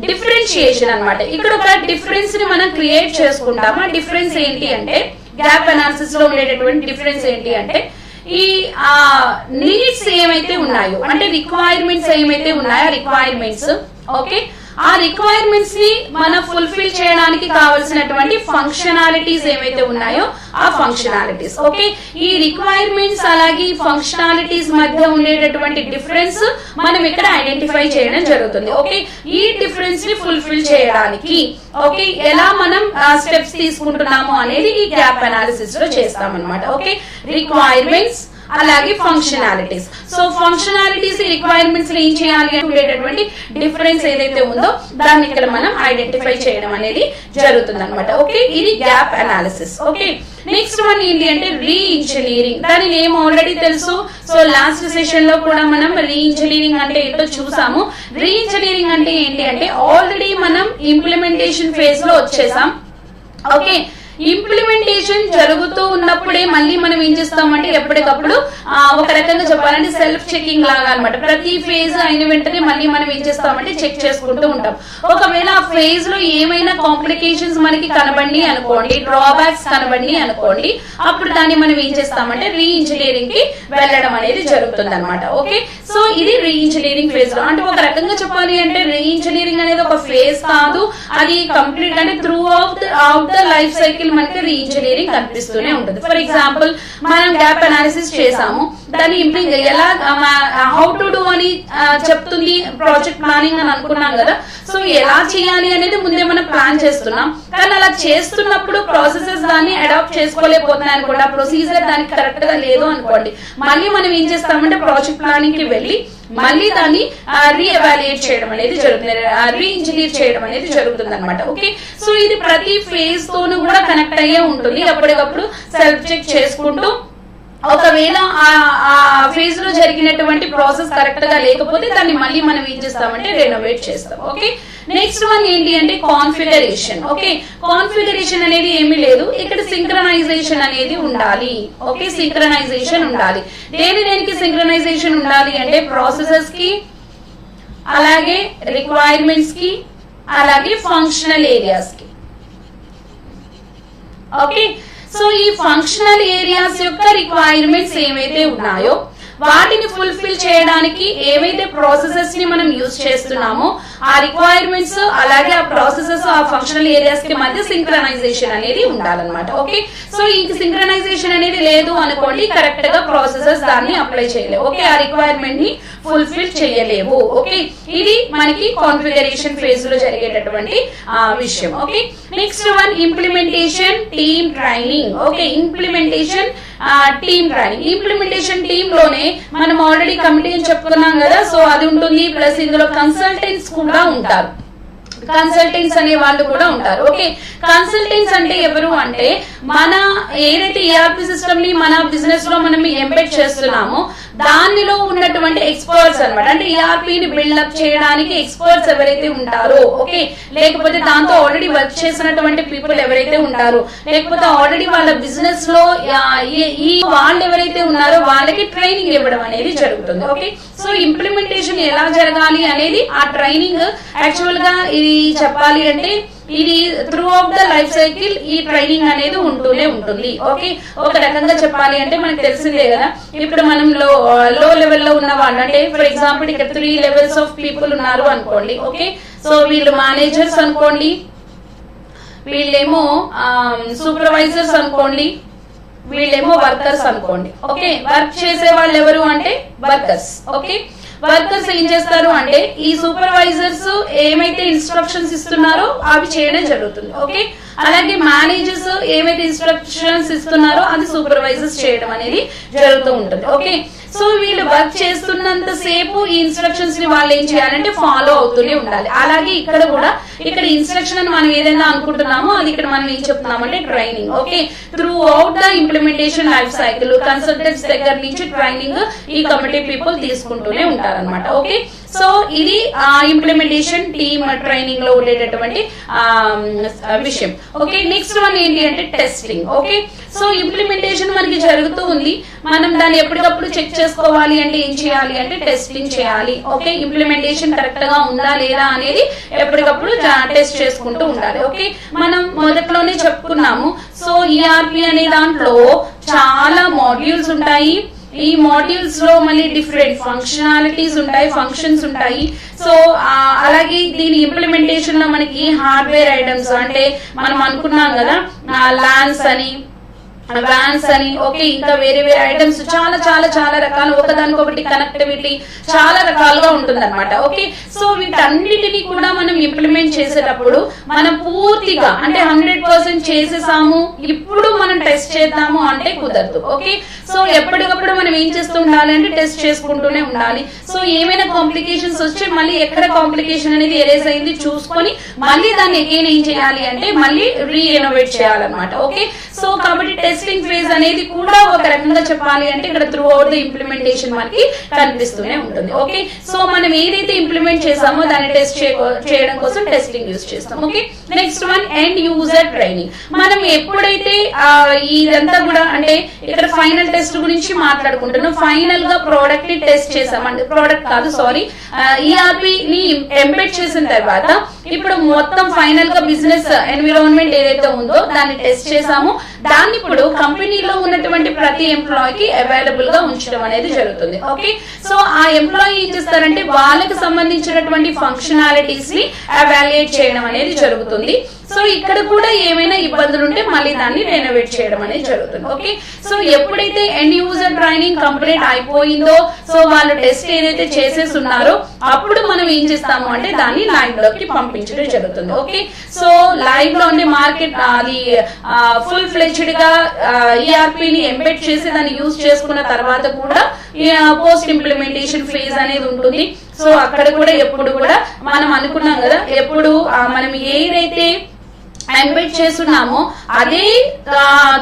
డిఫరెన్షియేషన్ అన్నమాట. ఇక్కడ ఒక డిఫరెన్స్ ని మనం క్రియేట్ చేసుకుంటాం. ఆ డిఫరెన్స్ ఏంటి అంటే గ్యాప్ అనాలిసిస్ లో ఉండేటటువంటి డిఫరెన్స్ ఏంటి అంటే ఈ నీడ్స్ ఏమైతే ఉన్నాయో అంటే రిక్వైర్మెంట్స్ ఏమైతే ఉన్నాయో రిక్వైర్మెంట్స్, ఓకే, ఆ రిక్వైర్మెంట్స్ ని మనం ఫుల్ఫిల్ చేయడానికి కావాల్సినటువంటి ఫంక్షనాలిటీస్ ఏవైతే ఉన్నాయో ఆ ఫంక్షనాలిటీస్. ఓకే, ఈ రిక్వైర్మెంట్స్ అలాగే ఫంక్షనాలిటీస్ మధ్య ఉండేటటువంటి డిఫరెన్స్ మనం ఇక్కడ ఐడెంటిఫై చేయడం జరుగుతుంది. ఓకే, ఈ డిఫరెన్స్ ని ఫుల్ఫిల్ చేయడానికి ఓకే ఎలా మనం స్టెప్స్ తీసుకుంటున్నాము అనేది ఈ గ్యాప్ అనాలిసిస్ లో చేస్తామన్నమాట. ఓకే, రిక్వైర్మెంట్స్ అలాగే ఫంక్షనాలిటీస్. సో ఫంక్షనాలిటీస్ రిక్వైర్మెంట్స్ ఏం చేయాలి ఉండేటటువంటి డిఫరెన్స్ ఏదైతే ఉందో దాన్ని ఇక్కడ మనం ఐడెంటిఫై చేయడం అనేది జరుగుతుంది అనమాట. ఓకే, ఇది gap analysis. Okay, next one ఏంటి అంటే రీ ఇంజనీరింగ్. దాని నేమ్ ఆల్రెడీ తెలుసు. సో లాస్ట్ సెషన్ లో కూడా మనం రీ ఇంజనీరింగ్ అంటే ఏంటో చూసాము. రీ ఇంజనీరింగ్ అంటే ఏంటి అంటే ఆల్రెడీ మనం ఇంప్లిమెంటేషన్ ఫేజ్ లో వచ్చేసాం. ఓకే, ఇంప్లిమెంటేషన్ జరుగుతూ ఉన్నప్పుడే మళ్ళీ మనం ఏం చేస్తామంటే ఎప్పటికప్పుడు ఒక రకంగా చెప్పాలంటే సెల్ఫ్ చెకింగ్ లాగా అనమాట. ప్రతి ఫేజ్ అయిన వెంటనే మళ్ళీ మనం ఏం చేస్తామంటే చెక్ చేసుకుంటూ ఉంటాం. ఒకవేళ ఆ ఫేజ్ లో ఏమైనా కాంప్లికేషన్స్ మనకి కనబడి అనుకోండి, డ్రాబ్యాక్స్ కనబడి అనుకోండి, అప్పుడు దాన్ని మనం ఏం చేస్తామంటే రీ ఇంజనీరింగ్ కి వెళ్ళడం అనేది జరుగుతుంది అనమాట. ఓకే, సో ఇది రీ ఇంజనీరింగ్ ఫేజ్ లో అంటే ఒక రకంగా చెప్పాలి అంటే రీ ఇంజనీరింగ్ అనేది ఒక ఫేజ్ కాదు, అది కంప్లీట్ అంటే through out the life cycle మనకి రీ ఇంజనీరింగ్ కనిపిస్తూనే ఉంటుంది. ఫర్ ఎగ్జాంపుల్ మనం గ్యాప్ అనాలిసిస్ చేసాము, దాన్ని ఎలా హౌ టు డూ అని చెప్తుంది ప్రాజెక్ట్ ప్లానింగ్ అని అనుకున్నాం కదా. సో ఎలా చేయాలి అనేది ముందే మనం ప్లాన్ చేస్తున్నాం, కానీ అలా చేస్తున్నప్పుడు ప్రాసెసెస్ దాన్ని అడాప్ట్ చేసుకోలేకపోతున్నాయి అనుకోండి, ఆ ప్రొసీజర్ దానికి కరెక్ట్ గా లేదు అనుకోండి, మళ్ళీ మనం ఏం చేస్తామంటే ప్రాజెక్ట్ ప్లానింగ్ కి వెళ్ళి మళ్ళీ దాన్ని రీఎవాల్యుయేట్ చేయడం అనేది జరుగుతుంది, రీ ఇంజనీర్ చేయడం అనేది జరుగుతుంది అనమాట. ఓకే, సో ఇది ప్రతి ఫేజ్ తోను కూడా కనెక్ట్ అయ్యే ఉంటుంది. ఎప్పటికప్పుడు సెల్ఫ్ చెక్ చేసుకుంటూ ఒకవేళ ఆ ఫేజ్ లో జరిగినటువంటి ప్రాసెస్ కరెక్ట్ గా లేకపోతే దాన్ని మళ్ళీ మనం ఏం చేస్తామంటే రెనోవేట్ చేస్తాం. ఓకే, నెక్స్ట్ వన్ ఏంటి అంటే కాన్ఫిగరేషన్. ఓకే, కాన్ఫిగరేషన్ అనేది ఏమీ లేదు, ఇక్కడ సింక్రనైజేషన్ అనేది ఉండాలి. ఓకే, సింక్రనైజేషన్ ఉండాలి. దేనికి సింక్రనైజేషన్ ఉండాలి అంటే ప్రాసెసెస్ కి, అలాగే రిక్వైర్మెంట్స్ కి, అలాగే ఫంక్షనల్ ఏరియాస్ కి. ఓకే, సో ఈ ఫంక్షనల్ ఏరియాస్ యొక్క రిక్వైర్మెంట్స్ ఏవైతే ఉన్నాయో వాటిని ఫుల్ఫిల్ చేయడానికి ఏవైతే ప్రాసెసెస్ ని మనం యూజ్ చేస్తున్నామో ఆ రిక్వైర్మెంట్స్ అలాగే ఆ ప్రాసెసెస్ ఆ ఫంక్షనల్ ఏరియాస్ కి మధ్య సింక్రనైజేషన్ అనేది ఉండాలన్నమాట. ఓకే, సో ఈ సింక్రనైజేషన్ అనేది లేదు అనుకోండి, కరెక్ట్ గా ప్రాసెసెస్ దాన్ని అప్లై చేయలేవు. ఓకే, ఆ రిక్వైర్మెంట్ ని ఫుల్ఫిల్ చేయలేవు. ఓకే, ఇది మనకి కాన్ఫిగరేషన్ ఫేజ్ లో జరిగేటటువంటి విషయం. Okay, next one implementation team training. Okay, implementation team training. Implementation team లోనే మనం ఆల్రెడీ కమిటీ అని చెప్పుకున్నాం కదా, సో అది ఉంటుంది. ప్లస్ ఇందులో కన్సల్టెంట్స్ కూడా ఉంటారు, కన్సల్టెంట్స్ అనే వాళ్ళు కూడా ఉంటారు. ఓకే, కన్సల్టెంట్స్ అంటే ఎవరు అంటే మన ఏదైతే ఈఆర్పి సిస్టమ్ ని మన బిజినెస్ లో మనం ఎంబెడ్ చేస్తున్నామో దానిలో ఉన్నటువంటి ఎక్స్పర్ట్స్ అన్నమాట. అంటే ఈఆర్పి ని బిల్డప్ చేయడానికి ఎక్స్పర్ట్స్ ఎవరైతే ఉంటారో, ఓకే, లేకపోతే దాంతో ఆల్రెడీ వర్క్ చేసినటువంటి పీపుల్ ఎవరైతే ఉంటారో, లేకపోతే ఆల్రెడీ వాళ్ళ బిజినెస్ లో ఈ వాళ్ళు ఎవరైతే ఉన్నారో వాళ్ళకి ట్రైనింగ్ ఇవ్వడం అనేది జరుగుతుంది. ఓకే, సో ఇంప్లిమెంటేషన్ ఎలా జరగాలి అనేది ఆ ట్రైనింగ్ యాక్చువల్ గా ఇది చెప్పాలి అంటే ఇది through out the life cycle ఈ ట్రైనింగ్ అనేది ఉంటూనే ఉంటుంది. ఓకే, ఒక రకంగా చెప్పాలి అంటే మనకు తెలిసిందే కదా, ఇప్పుడు మనం లో లెవెల్ లో ఉన్న వాళ్ళు అంటే ఫర్ ఎగ్జాంపుల్ ఇక్కడ 3 levels ఆఫ్ పీపుల్ ఉన్నారు అనుకోండి. ఓకే, సో వీళ్ళు మేనేజర్స్ అనుకోండి, వీళ్ళేమో సూపర్వైజర్స్ అనుకోండి, వీళ్ళేమో వర్కర్స్ అనుకోండి. ఓకే, వర్క్ చేసే వాళ్ళు ఎవరు అంటే వర్కర్స్. ఓకే, వర్కర్స్ ఏం చేస్తారు అంటే ఈ సూపర్వైజర్స్ ఏమైతే ఇన్స్ట్రక్షన్స్ ఇస్తున్నారో అవి చేయడం జరుగుతుంది. ఓకే, అలాగే మేనేజర్స్ ఏమైతే ఇన్స్ట్రక్షన్స్ ఇస్తున్నారో అది సూపర్వైజర్స్ చేయడం అనేది జరుగుతూ ఉంటుంది. ఓకే, సో వీళ్ళు వర్క్ చేస్తున్నంత సేపు ఈ ఇన్స్ట్రక్షన్స్ ని వాళ్ళు ఏం చేయాలంటే ఫాలో అవుతూనే ఉండాలి. అలాగే ఇక్కడ కూడా ఇక్కడ ఇన్స్ట్రక్షన్ అని మనం ఏదైనా అనుకుంటున్నామో అది ఇక్కడ మనం ఏం చెప్తున్నామంటే training. Okay, throughout the implementation life cycle consultants దగ్గర నుంచి ట్రైనింగ్ ఈ కమిటీ పీపుల్ తీసుకుంటూనే ఉంటారన్నమాట. ఓకే, సో ఇది ఇంప్లిమెంటేషన్ టీమ్ ట్రైనింగ్ లో ఉండేటటువంటి విషయం. ఓకే, నెక్స్ట్ వన్ ఏంటి అంటే టెస్టింగ్. ఓకే, సో ఇంప్లిమెంటేషన్ మనకి జరుగుతూ ఉంది, మనం దాన్ని ఎప్పటికప్పుడు చెక్ చేసుకోవాలి అంటే ఏం చేయాలి అంటే టెస్టింగ్ చేయాలి. ఓకే, ఇంప్లిమెంటేషన్ కరెక్ట్ గా ఉందా లేదా అనేది ఎప్పటికప్పుడు టెస్ట్ చేసుకుంటూ ఉండాలి. ఓకే, మనం మొదట్లోనే చెప్పుకున్నాము, సో ఈఆర్పి అనే దాంట్లో చాలా మాడ్యూల్స్ ఉంటాయి. ఈ మాడ్యూల్స్ లో మళ్ళీ డిఫరెంట్ ఫంక్షనాలిటీస్ ఉంటాయి, ఫంక్షన్స్ ఉంటాయి. సో అలాగే దీని ఇంప్లిమెంటేషన్ లో మనకి హార్డ్వేర్ ఐటమ్స్ అంటే మనం అనుకున్నాం కదా ల్యాన్స్ అని, వ్యాన్స్ అని, ఓకే, ఇంకా వేరే వేరే ఐటమ్స్ చాలా చాలా చాలా రకాలు, ఒకదానికొకటి కనెక్టివిటీ చాలా రకాలుగా ఉంటుంది అనమాట. ఓకే, సో వీటన్నిటిని కూడా మనం ఇంప్లిమెంట్ చేసేటప్పుడు మనం పూర్తిగా అంటే 100% చేసేసాము ఇప్పుడు మనం టెస్ట్ చేద్దాము అంటే కుదరదు. ఓకే, సో ఎప్పటికప్పుడు మనం ఏం చేస్తూ ఉండాలి అంటే టెస్ట్ చేసుకుంటూనే ఉండాలి. సో ఏమైనా కాంప్లికేషన్స్ వచ్చి మళ్ళీ ఎక్కడ కాంప్లికేషన్ అనేది ఎరేజ్ అయింది చూసుకొని మళ్ళీ దాన్ని అగైన్ ఏం చేయాలి అంటే మళ్ళీ రీఇనోవేట్ చేయాలన్నమాట. ఓకే, సో కాబట్టి టెస్టింగ్ ఫేజ్ అనేది కూడా ఒక రకంగా చెప్పాలి అంటే ఇక్కడ త్రూ అవుట్ ద ఇంప్లిమెంటేషన్ మనకి కనిపిస్తూనే ఉంటుంది. ఓకే, సో మనం ఏదైతే ఇంప్లిమెంట్ చేసామో దాన్ని టెస్ట్ చేయడం కోసం టెస్టింగ్ యూజ్ చేస్తాం. Okay, next one end user training. మనం ఎప్పుడైతే ఇదంతా కూడా అంటే ఇక్కడ ఫైనల్ టెస్ట్ గురించి మాట్లాడుకుంటున్నాం, ఫైనల్ గా ప్రోడక్ట్ ని టెస్ట్ చేసామండి, ప్రోడక్ట్ కాదు సారీ, ఈఆర్పి ని ఎంబెడ్ చేసిన తర్వాత ఇప్పుడు మొత్తం ఫైనల్ గా బిజినెస్ ఎన్విరాన్మెంట్ ఏదైతే ఉందో దాన్ని టెస్ట్ చేసాము, దాన్ని ఇప్పుడు కంపెనీలో ఉన్నటువంటి ప్రతి ఎంప్లాయీకి అవైలబుల్ గా ఉంచడం అనేది జరుగుతుంది. ఓకే, సో ఆ ఎంప్లాయీ ఏం చేస్తారంటే వాళ్ళకి సంబంధించినటువంటి ఫంక్షనాలిటీస్ ని ఎవాల్యుయేట్ చేయడం అనేది జరుగుతుంది. సో ఇక్కడ కూడా ఏమైనా ఇబ్బందులు ఉంటే మళ్ళీ దాన్ని రెనోవేట్ చేయడం అనేది జరుగుతుంది. ఓకే, సో ఎప్పుడైతే ఎండ్ యూజర్ ట్రైనింగ్ కంప్లీట్ అయిపోయిందో, సో వాళ్ళు టెస్ట్ ఏదైతే చేసేసి ఉన్నారో అప్పుడు మనం ఏం చేస్తాము అంటే దాన్ని లైవ్ లోకి పంపించడం జరుగుతుంది. ఓకే, సో లైవ్ లో అంటే మార్కెట్ అది ఫుల్ ఫ్లెడ్జ్డ్ గా ఈఆర్పి ని ఎంబెడ్ చేసి దాన్ని యూజ్ చేసుకున్న తర్వాత కూడా పోస్ట్ ఇంప్లిమెంటేషన్ ఫేజ్ అనేది ఉంటుంది. సో అక్కడ కూడా ఎప్పుడు కూడా మనం అనుకున్నాం కదా, ఎప్పుడు మనం ఏదైతే ఎంబెడ్ చేస్తున్నామో అదే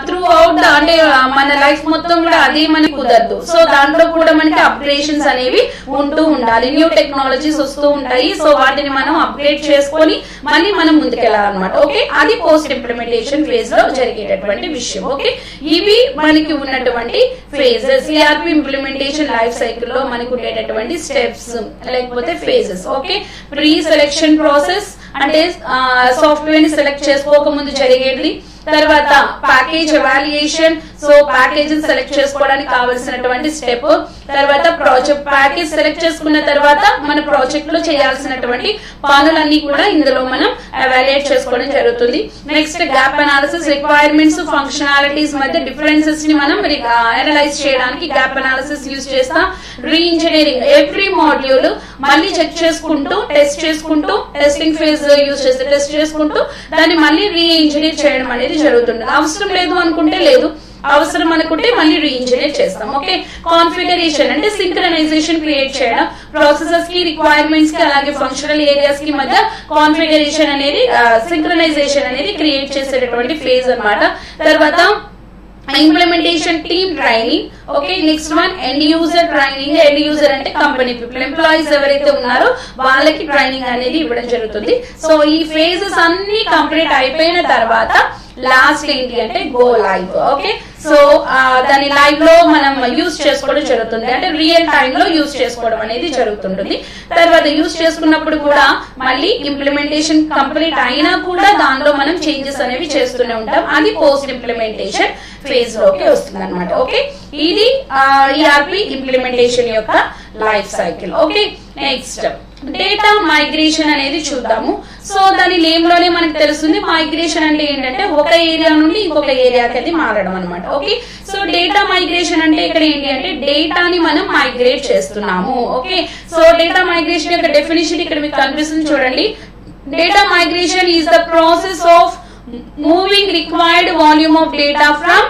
త్రూ అవుట్ అంటే మన లైఫ్ మొత్తం కూడా అదే మనకి కుదరదు. సో దాంట్లో కూడా మనకి అప్గ్రేషన్స్ అనేవి ఉంటూ ఉండాలి, న్యూ టెక్నాలజీస్ వస్తూ ఉంటాయి. సో వాటిని మనం అప్గ్రేడ్ చేసుకొని మళ్ళీ మనం ముందుకెళ్ళాలన్నమాట. ఓకే, అది పోస్ట్ ఇంప్లిమెంటేషన్ ఫేజ్ లో జరిగేటటువంటి విషయం. ఓకే, ఇవి మనకి ఉన్నటువంటి phases. ERP implementation life cycle లో మనకు ఉండేటటువంటి స్టెప్స్ లేకపోతే phases. Okay, pre selection process అంటే సాఫ్ట్వేర్ ని సెలెక్ట్ చేసుకోక ముందు జరిగేది. తర్వాత package evaluation, so package select చేసుకోవడానికి కావాల్సినటువంటి స్టెప్. తర్వాత ప్రాజెక్ట్ ప్యాకేజ్ సెలెక్ట్ చేసుకున్న తర్వాత మన ప్రాజెక్ట్ లో చేయాల్సినటువంటి పనులన్నీ కూడా ఇందులో మనం ఎవాల్యుయేట్ చేసుకోవడం జరుగుతుంది. Next gap analysis, requirements functionalities మధ్య డిఫరెన్సెస్ ని మనం అనలైజ్ చేయడానికి గ్యాప్ అనాలిసిస్ యూజ్ చేస్తాం. రీ ఇంజనీరింగ్, ఎవ్రీ మాడ్యూల్ మళ్ళీ చెక్ చేసుకుంటూ టెస్టింగ్ ఫేజ్ యూజ్ చేస్తే టెస్ట్ చేసుకుంటూ దాన్ని మళ్ళీ రీ ఇంజనీర్ చేయడం అనేది జరుగుతుంది. అవసరం లేదు అనుకుంటే లేదు, అవసరం అనుకుంటే మళ్ళీ రీ ఇంజనీర్ చేస్తాం. ఓకే, కాన్ఫిగరేషన్ అంటే సింక్రనైజేషన్ క్రియేట్ చేయడం, ప్రాసెసెస్ కి రిక్వైర్మెంట్స్ కి అలాగే ఫంక్షనల్ ఏరియాస్ కి మధ్య కాన్ఫిగరేషన్ అనేది సింక్రనైజేషన్ అనేది క్రియేట్ చేసేటటువంటి ఫేజ్ అన్నమాట. తర్వాత implementation team training. Okay, next one end user training. End user అంటే కంపెనీ పీపుల్, ఎంప్లాయీస్ ఎవరైతే ఉన్నారో వాళ్ళకి ట్రైనింగ్ అనేది ఇవ్వడం జరుగుతుంది. సో ఈ ఫేజెస్ అన్ని కంప్లీట్ అయిపోయిన తర్వాత లాస్ట్ ఏంటి అంటే గో లైవ్. ఓకే, సో దాని లైవ్ లో మనం యూజ్ చేసుకోవడం జరుగుతుంది, అంటే రియల్ టైమ్ లో యూజ్ చేసుకోవడం అనేది జరుగుతుంటుంది. తర్వాత యూజ్ చేసుకున్నప్పుడు కూడా మళ్ళీ ఇంప్లిమెంటేషన్ కంప్లీట్ అయినా కూడా దానిలో మనం చేంజెస్ అనేవి చేస్తూనే ఉంటాం. అది పోస్ట్ ఇంప్లిమెంటేషన్ ఫేజ్ లోకి వస్తుంది అనమాట. ఓకే, ఇది ఈఆర్పి ఇంప్లిమెంటేషన్ యొక్క life cycle. Okay, next data migration అనేది చూద్దాము. సో దాని నేమ్ లోనే మనకు తెలుస్తుంది, మైగ్రేషన్ అంటే ఏంటంటే ఒక ఏరియా నుండి ఇంకొక ఏరియాకి అది మారడం అనమాట. ఓకే, సో డేటా మైగ్రేషన్ అంటే ఇక్కడ ఏంటి అంటే డేటాని మనం మైగ్రేట్ చేస్తున్నాము. ఓకే, సో డేటా మైగ్రేషన్ యొక్క డెఫినేషన్ ఇక్కడ మీకు కనిపిస్తుంది చూడండి. Data migration is the process of moving required volume of data from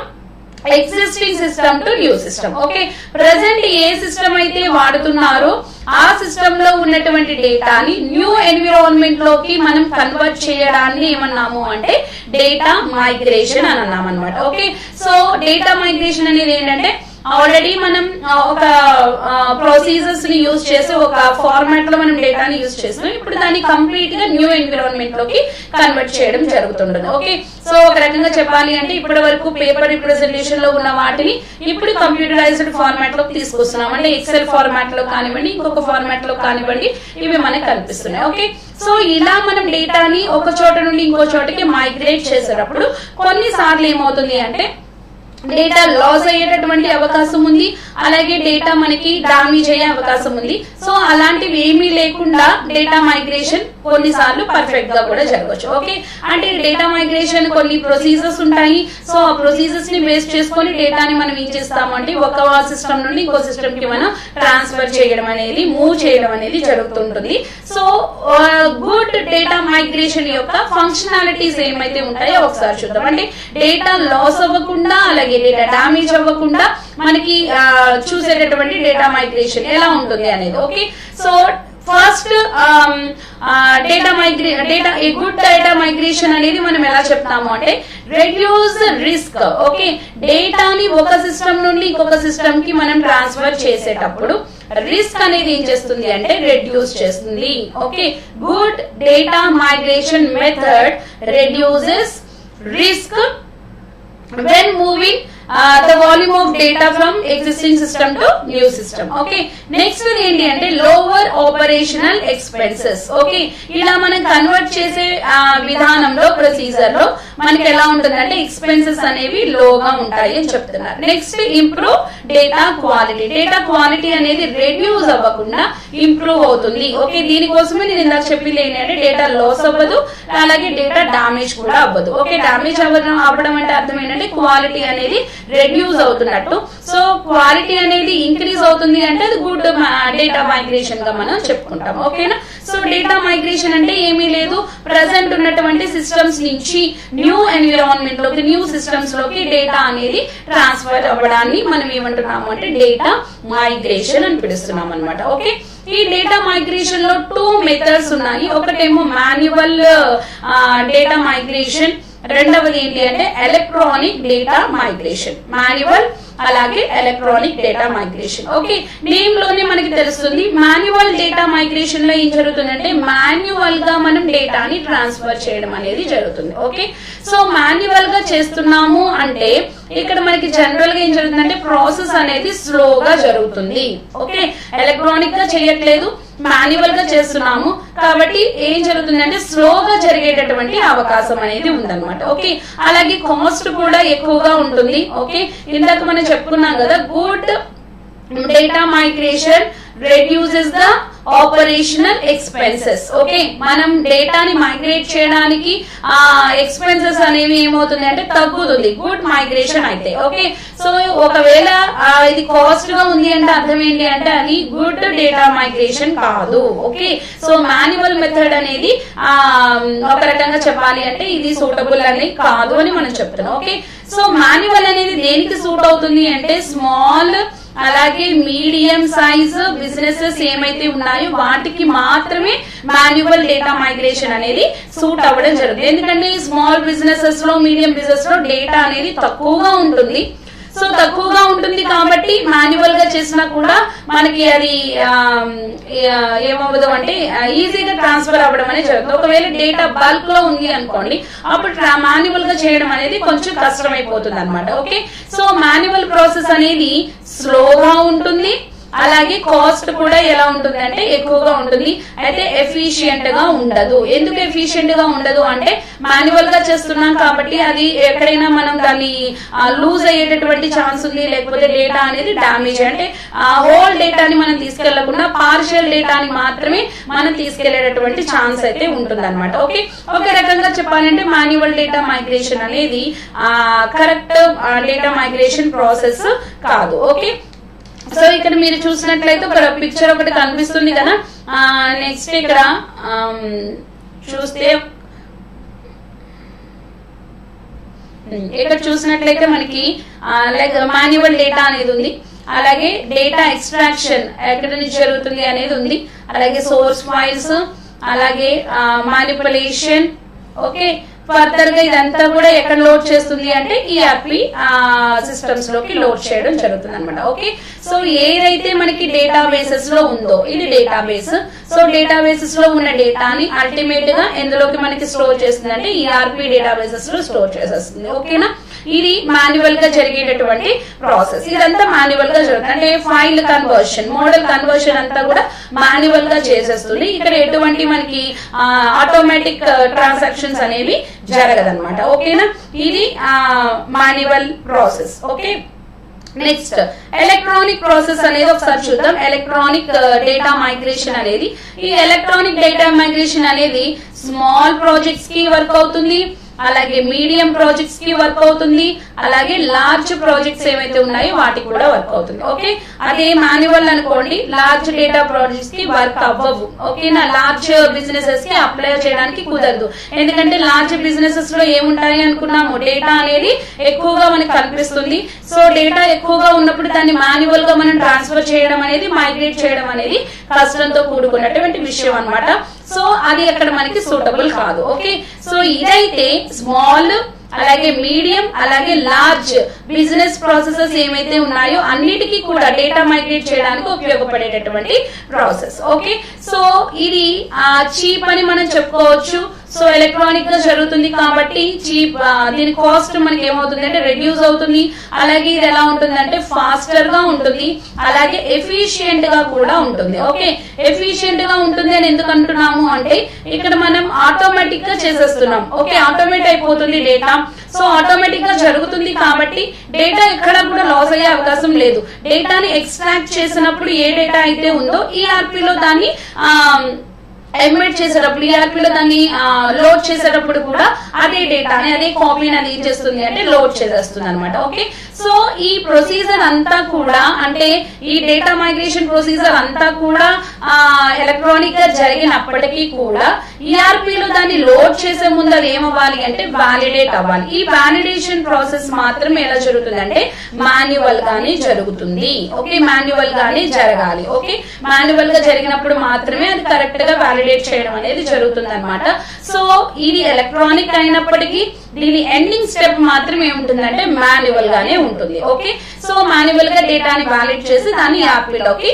existing system to new system. Okay, present A system అయితే వాడుతున్నారో ఆ సిస్టమ్ లో ఉన్నటువంటి డేటాని న్యూ ఎన్విరాన్మెంట్ లోకి మనం కన్వర్ట్ చేయడాన్ని ఏమన్నాము అంటే డేటా మైగ్రేషన్ అని అన్నాం అనమాట. ఓకే, సో డేటా మైగ్రేషన్ అనేది ఏంటంటే ఆల్రెడీ మనం ఒక ప్రొసీజర్స్ ని యూజ్ చేసి ఒక ఫార్మాట్ లో మనం డేటాని యూజ్ చేస్తున్నాం. ఇప్పుడు దాన్ని కంప్లీట్ గా న్యూ ఎన్విరాన్మెంట్ లోకి కన్వర్ట్ చేయడం జరుగుతుంటుంది. ఓకే, సో ఒక రకంగా చెప్పాలి అంటే ఇప్పటి వరకు పేపర్ రిప్రజెంటేషన్ లో ఉన్న వాటిని ఇప్పుడు కంప్యూటరైజ్డ్ ఫార్మాట్ లోకి తీసుకొస్తున్నాం. అంటే ఎక్సెల్ ఫార్మాట్ లో కానివ్వండి, ఇంకొక ఫార్మాట్ లో కానివ్వండి, ఇవి మనకు కనిపిస్తున్నాయి. ఓకే, సో ఇలా మనం డేటాని ఒక చోట నుండి ఇంకో చోటకి మైగ్రేట్ చేసేటప్పుడు కొన్నిసార్లు ఏమవుతుంది అంటే డేటా లాస్ అయ్యేటటువంటి అవకాశం ఉంది, అలాగే డేటా మనకి డామేజ్ అయ్యే అవకాశం ఉంది. సో అలాంటివి ఏమీ లేకుండా డేటా మైగ్రేషన్ కొన్నిసార్లు పర్ఫెక్ట్ గా కూడా జరగవచ్చు. ఓకే, అంటే డేటా మైగ్రేషన్ కొన్ని ప్రొసీజర్స్ ఉంటాయి. సో ఆ ప్రొసీజర్స్ ని బేస్ చేసుకొని డేటాని మనం ఏం చేస్తాము అంటే ఒక సిస్టమ్ నుండి ఇంకో సిస్టమ్ కి మనం ట్రాన్స్ఫర్ చేయడం అనేది, మూవ్ చేయడం అనేది జరుగుతుంటుంది. సో గుడ్ డేటా మైగ్రేషన్ యొక్క ఫంక్షనాలిటీస్ ఏమైతే ఉంటాయో ఒకసారి చూద్దాం. అంటే డేటా లాస్ అవ్వకుండా అలాగే డేటా డామేజ్ అవ్వకుండా మనకి చూసేటటువంటి డేటా మైగ్రేషన్ ఎలా ఉంటుంది అనేది. Okay, so first good data migration అనేది మనం ఎలా చెప్తాము అంటే రెడ్యూస్ రిస్క్. ఓకే, డేటాని ఒక సిస్టమ్ నుండి ఇంకొక సిస్టమ్ కి మనం ట్రాన్స్ఫర్ చేసేటప్పుడు రిస్క్ అనేది ఏం చేస్తుంది అంటే రెడ్యూస్ చేస్తుంది. Okay, good data migration method reduces risk when moving the volume of data from existing system to new system. Okay, next ఏంటి అంటే lower operational expenses. Okay, ఇలా మనం కన్వర్ట్ చేసే విధానంలో ప్రొసీజర్ లో మనకి ఎలా ఉంటుంది అంటే ఎక్స్పెన్సెస్ అనేవి లోగా ఉంటాయి అని చెప్తున్నారు. Next improve data quality. Data quality అనేది రెడ్యూస్ అవ్వకుండా ఇంప్రూవ్ అవుతుంది. ఓకే, దీనికోసమే నేను ఇందాక చెప్పింది ఏంటంటే డేటా లాస్ అవ్వదు, అలాగే డేటా డామేజ్ కూడా అవ్వదు. ఓకే, డామేజ్ అవ్వడం అంటే అర్థం ఏంటంటే క్వాలిటీ అనేది రెడ్యూస్ అవుతున్నట్టు. సో క్వాలిటీ అనేది ఇంక్రీజ్ అవుతుంది అంటే అది గుడ్ డేటా మైగ్రేషన్ గా మనం చెప్పుకుంటాం. ఓకేనా, సో డేటా మైగ్రేషన్ అంటే ఏమీ లేదు, ప్రెసెంట్ ఉన్నటువంటి సిస్టమ్స్ నుంచి న్యూ ఎన్విరాన్మెంట్ లోకి, న్యూ సిస్టమ్స్ లోకి డేటా అనేది ట్రాన్స్ఫర్ అవ్వడాన్ని మనం ఏమంటున్నాము అంటే డేటా మైగ్రేషన్ అని పిలుస్తున్నాం అనమాట. ఓకే, ఈ డేటా మైగ్రేషన్ లో 2 మెథడ్స్ ఉన్నాయి. ఒకటేమో మాన్యువల్ డేటా మైగ్రేషన్, రెండవది ఏంటి అంటే ఎలక్ట్రానిక్ డేటా మైగ్రేషన్, మాన్యువల్ అలాగే electronic data migration. Okay, name లోనే మనకి తెలుస్తుంది. మాన్యువల్ డేటా మైగ్రేషన్ లో ఏం జరుగుతుందంటే మాన్యువల్ గా మనం డేటాని ట్రాన్స్ఫర్ చేయడం అనేది జరుగుతుంది. ఓకే, సో మాన్యువల్ గా చేస్తున్నాము అంటే ఇక్కడ మనకి జనరల్ గా ఏం జరుగుతుందంటే ప్రాసెస్ అనేది స్లోగా జరుగుతుంది. ఓకే, ఎలక్ట్రానిక్ గా చేయట్లేదు, మాన్యువల్ గా చేస్తున్నాము కాబట్టి ఏం జరుగుతుందంటే స్లోగా జరిగేటటువంటి అవకాశం అనేది ఉందన్నమాట. ఓకే, అలాగే కాస్ట్ కూడా ఎక్కువగా ఉంటుంది. ఓకే, ఇందాక మనం చెప్పుకున్నాం కదా, good data migration reduces the operational expenses. Okay, మనం డేటాని మైగ్రేట్ చేయడానికి ఎక్స్పెన్సెస్ అనేవి ఏమవుతుంది అంటే తగ్గుతుంది గుడ్ మైగ్రేషన్ అయితే. ఓకే, సో ఒకవేళ ఇది కాస్ట్ గా ఉంది అంటే అర్థం ఏంటి అంటే అది గుడ్ డేటా మైగ్రేషన్ కాదు. ఓకే, సో మాన్యువల్ మెథడ్ అనేది ఒక రకంగా చెప్పాలి అంటే ఇది సూటబుల్ అని కాదు అని మనం చెప్తున్నాం. ఓకే, సో మాన్యువల్ అనేది దేనికి సూట్ అవుతుంది అంటే స్మాల్ అలాగే మీడియం సైజ్ బిజినెసెస్ ఏమైతే ఉన్నాయో వాటికి మాత్రమే మాన్యువల్ డేటా మైగ్రేషన్ అనేది సూట్ అవ్వడం జరుగుతుంది. ఎందుకంటే స్మాల్ బిజినెసెస్ లో మీడియం బిజినెస్ లో డేటా అనేది తక్కువగా ఉంటుంది. సో తక్కువగా ఉంటుంది కాబట్టి మాన్యువల్ గా చేసినా కూడా మనకి అది ఏమవ్వదు అంటే ఈజీగా ట్రాన్స్ఫర్ అవ్వడం అనేది జరుగుతుంది. ఒకవేళ డేటా బల్క్ లో ఉంది అనుకోండి అప్పుడు మాన్యువల్ గా చేయడం అనేది కొంచెం కష్టమైపోతుంది అనమాట. ఓకే, సో మాన్యువల్ ప్రాసెస్ అనేది స్లోగా ఉంటుంది, అలాగే కాస్ట్ కూడా ఎలా ఉంటుంది అంటే ఎక్కువగా ఉంటుంది, అయితే ఎఫిషియెంట్ గా ఉండదు. ఎందుకు ఎఫిషియెంట్ గా ఉండదు అంటే మాన్యువల్ గా చేస్తున్నాం కాబట్టి అది ఎక్కడైనా మనం దాన్ని లూజ్ అయ్యేటటువంటి ఛాన్స్ ఉంది, లేకపోతే డేటా అనేది డ్యామేజ్ అంటే హోల్ డేటాని మనం తీసుకెళ్లకుండా పార్షియల్ డేటాని మాత్రమే మనం తీసుకెళ్లేటటువంటి ఛాన్స్ అయితే ఉంటుంది అనమాట. ఓకే, ఒక రకంగా చెప్పాలంటే మాన్యువల్ డేటా మైగ్రేషన్ అనేది కరెక్ట్ డేటా మైగ్రేషన్ ప్రాసెస్ కాదు. ఓకే, సో ఇక్కడ మీరు చూసినట్లయితే ఒక పిక్చర్ ఒకటి కనిపిస్తుంది కదా. నెక్స్ట్ ఇక్కడ చూస్తే ఇక్కడ చూసినట్లయితే మనకి లైక్ మాన్యువల్ డేటా అనేది ఉంది, అలాగే డేటా ఎక్స్ట్రాక్షన్ ఎక్కడ నుంచి జరుగుతుంది అనేది ఉంది, అలాగే సోర్స్ ఫైల్స్, అలాగే మానిపులేషన్. ఓకే, ఫర్దర్ గా ఇదంతా కూడా ఎక్కడ లోడ్ చేస్తుంది అంటే ఈఆర్పి సిస్టమ్స్ లోకి లోడ్ చేయడం జరుగుతుంది అనమాట. ఓకే, సో ఏదైతే మనకి డేటా బేసెస్ లో ఉందో ఇది డేటాబేస్. సో డేటాబేసెస్ లో ఉన్న డేటాని అల్టిమేట్ గా ఎందులోకి మనకి స్టోర్ చేస్తుంది అంటే ఈఆర్పి డేటాబేసెస్ లో స్టోర్ చేసేస్తుంది. ఓకేనా, ఇది మాన్యువల్ గా జరిగేటటువంటి ప్రాసెస్. ఇదంతా మాన్యువల్ గా జరుగుతుంది అంటే ఫైల్ కన్వర్షన్, మోడల్ కన్వర్షన్ అంతా కూడా మాన్యువల్ గా చేసేస్తుంది. ఇక్కడ ఎటువంటి మనకి ఆటోమేటిక్ ట్రాన్సాక్షన్స్ అనేవి జరగదన్నమాట. ఓకేనా, ఇది manual process. Okay, next electronic process అనేది ఒకసారి చూద్దాం. ఎలక్ట్రానిక్ డేటా మైగ్రేషన్ అనేది, ఈ ఎలక్ట్రానిక్ డేటా మైగ్రేషన్ అనేది స్మాల్ ప్రాజెక్ట్స్ కి వర్క్ అవుతుంది, అలాగే మీడియం ప్రాజెక్ట్స్ కి వర్క్ అవుతుంది, అలాగే లార్జ్ ప్రాజెక్ట్స్ ఏవైతే ఉన్నాయో వాటికి కూడా వర్క్ అవుతుంది. ఓకే, అదే మాన్యువల్ అనుకోండి లార్జ్ డేటా ప్రాజెక్ట్స్ కి వర్క్ అవ్వవు. ఓకేనా, లార్జ్ బిజినెసెస్ కి అప్లై చేయడానికి కుదరదు. ఎందుకంటే లార్జ్ బిజినెసెస్ లో ఏముంటాయి అనుకున్నాము, డేటా అనేది ఎక్కువగా మనకి కనిపిస్తుంది. సో డేటా ఎక్కువగా ఉన్నప్పుడు దాన్ని మాన్యువల్ గా మనం ట్రాన్స్ఫర్ చేయడం అనేది మైగ్రేట్ చేయడం అనేది కష్టంతో కూడుకున్నటువంటి విషయం అన్నమాట. సో అది అక్కడ మనకి సూటబుల్ కాదు. ఓకే, సో ఇదైతే స్మాల్ అలాగే మీడియం అలాగే లార్జ్ బిజినెస్ ప్రాసెసెస్ ఏమైతే ఉన్నాయో అన్నిటికీ కూడా డేటా మైగ్రేట్ చేయడానికి ఉపయోగపడేటటువంటి ప్రాసెస్. ఓకే, సో ఇది చీప్ అని మనం చెప్పుకోవచ్చు. సో ఎలక్ట్రానిక్ గా జరుగుతుంది కాబట్టి చీప్, దీని కాస్ట్ మనకి ఏమవుతుంది అంటే రెడ్యూస్ అవుతుంది, అలాగే ఇది ఎలా ఉంటుంది అంటే ఫాస్టర్ గా ఉంటుంది, అలాగే ఎఫిషియెంట్ గా కూడా ఉంటుంది. ఓకే, ఎఫిషియెంట్ గా ఉంటుంది అని ఎందుకు అంటున్నాము అంటే ఇక్కడ మనం ఆటోమేటిక్ గా చేసేస్తున్నాం. ఓకే, ఆటోమేట్ అయిపోతుంది డేటా, సో ఆటోమేటిక్ గా జరుగుతుంది కాబట్టి డేటా ఎక్కడ కూడా లాస్ అయ్యే అవకాశం లేదు. డేటాని ఎక్స్ట్రాక్ట్ చేసినప్పుడు ఏ డేటా అయితే ఉందో ఈఆర్పి లో దాన్ని ఎడ్మిట్ చేసేటప్పుడు ఈఆర్పి లో దాన్ని లోడ్ చేసేటప్పుడు కూడా అదే డేటాని అదే కాపీని అది ఏం చేస్తుంది అంటే లోడ్ చేసేస్తుంది అనమాట. ఓకే, సో ఈ ప్రొసీజర్ అంతా కూడా అంటే ఈ డేటా మైగ్రేషన్ ప్రొసీజర్ అంతా కూడా ఎలక్ట్రానిక్ గా జరిగినప్పటికీ కూడా ఈఆర్పి లో దాన్ని లోడ్ చేసే ముందు అది ఏమవ్వాలి అంటే వ్యాలిడేట్ అవ్వాలి. ఈ వ్యాలిడేషన్ ప్రాసెస్ మాత్రం ఎలా జరుగుతుంది అంటే మాన్యువల్ గానే జరుగుతుంది. ఓకే, మాన్యువల్ గానే జరగాలి. ఓకే, మాన్యువల్ గా జరిగినప్పుడు మాత్రమే అది కరెక్ట్ గా వ్యాలిడేట్ చేయడం అనేది జరుగుతుంది అనమాట. సో ఇది ఎలక్ట్రానిక్ అయినప్పటికీ దీని ఎండింగ్ స్టెప్ మాత్రం ఏముంటుందంటే మాన్యువల్ గానే ఉంటుంది. ఓకే, సో మాన్యువల్ గా డేటాని వాలిడ్ చేసి దాన్ని యాప్లోకి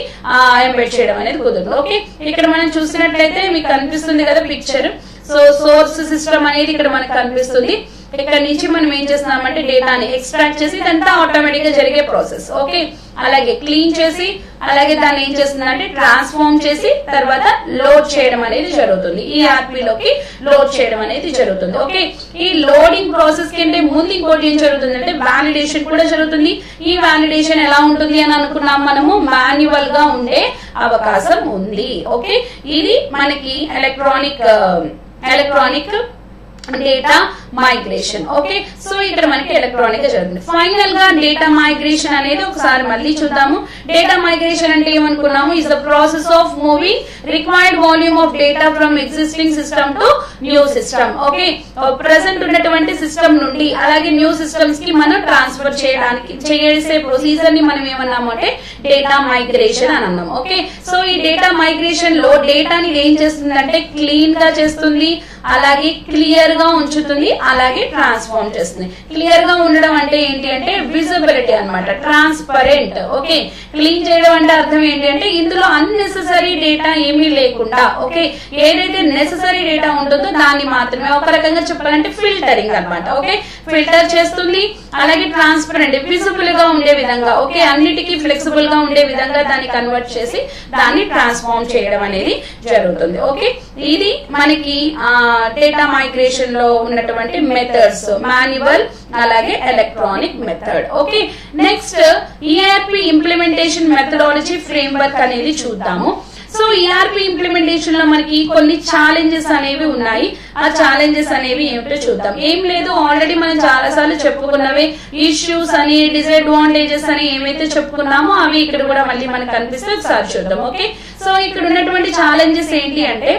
ఎంబెడ్ చేయడం అనేది కుదురుతుంది. ఓకే, ఇక్కడ మనం చూసినట్లయితే మీకు కనిపిస్తుంది కదా పిక్చర్. సో సోర్స్ సిస్టమ్ అనేది ఇక్కడ మనకు కనిపిస్తుంది. ఇక్కడ నుంచి మనం ఏం చేస్తున్నామంటే డేటాని ఎక్స్ట్రాక్ట్ చేసి ఇదంతా ఆటోమేటిక్ గా జరిగే ప్రాసెస్. ఓకే, అలాగే క్లీన్ చేసి అలాగే దాన్ని ఏం చేస్తుందంటే ట్రాన్స్ఫార్మ్ చేసి తర్వాత లోడ్ చేయడం అనేది జరుగుతుంది. ఈ ఆర్పీలోకి లోడ్ చేయడం అనేది జరుగుతుంది. ఓకే, ఈ లోడింగ్ ప్రాసెస్ కంటే ముందు ఇంకోటి ఏం జరుగుతుంది అంటే వాలిడేషన్ కూడా జరుగుతుంది. ఈ వాలిడేషన్ ఎలా ఉంటుంది అని అనుకున్నాం మనము, మాన్యువల్ గా ఉండే అవకాశం ఉంది. ఓకే, ఇది మనకి electronic data migration. Okay, so ఇక్కడ మనకి ఎలక్ట్రానిక్ గా జరుగుతుంది. ఫైనల్ గా డేటా మైగ్రేషన్ అనేది ఒకసారి మళ్ళీ చూద్దాము. డేటా మైగ్రేషన్ అంటే ఏమనుకున్నాము, is the process of moving required volume of data from existing system to new system. Okay, present ఉన్నటువంటి సిస్టమ్ నుండి అలాగే న్యూ సిస్టమ్స్ కి మనం ట్రాన్స్ఫర్ చేయడానికి చేసే ప్రొసీజర్ ని మనం ఏమన్నాము అంటే డేటా మైగ్రేషన్ అని అన్నాము. ఓకే, సో ఈ డేటా మైగ్రేషన్ లో డేటాని ఏం చేస్తుందంటే క్లీన్ గా చేస్తుంది, అలాగే క్లియర్ గా ఉంచుతుంది, అలాగే ట్రాన్స్ఫార్మ్ చేస్తుంది. క్లియర్ గా ఉండడం అంటే ఏంటి అంటే విజిబిలిటీ అన్నమాట, ట్రాన్స్పరెంట్. ఓకే, క్లీన్ చేయడం అంటే అర్థం ఏంటి అంటే ఇందులో అన్నెసెసరీ డేటా ఏమీ లేకుండా ఓకే ఏదైతే నెసెసరీ డేటా ఉంటుందో దాన్ని మాత్రమే, ఒక రకంగా చెప్పాలంటే ఫిల్టరింగ్ అన్నమాట. ఓకే, ఫిల్టర్ చేస్తుంది, అలాగే ట్రాన్స్పరెంట్ విజిబుల్ గా ఉండే విధంగా ఓకే అన్నిటికీ ఫ్లెక్సిబుల్ గా ఉండే విధంగా దాన్ని కన్వర్ట్ చేసి దాన్ని ట్రాన్స్ఫార్మ్ చేయడం అనేది జరుగుతుంది. ఓకే, ఇది మనకి డేటా మైగ్రేషన్ లో ఉన్నటువంటి మెథడ్స్, మాన్యువల్ అలాగే electronic method. Okay, next ERP implementation methodology framework అనేది చూద్దాము. సో ఈఆర్పి ఇంప్లిమెంటేషన్ లో మనకి కొన్ని ఛాలెంజెస్ అనేవి ఉన్నాయి. ఆ ఛాలెంజెస్ అనేవి ఏమిటో చూద్దాం. ఏం లేదు, ఆల్రెడీ మనం చాలా సార్లు చెప్పుకున్నవే ఇష్యూస్ అని డిసడ్వాంటేజెస్ అని ఏమైతే చెప్పుకున్నామో అవి ఇక్కడ కూడా మళ్ళీ మనకు కనిపిస్తే ఒకసారి చూద్దాం. ఓకే, సో ఇక్కడ ఉన్నటువంటి ఛాలెంజెస్ ఏంటి అంటే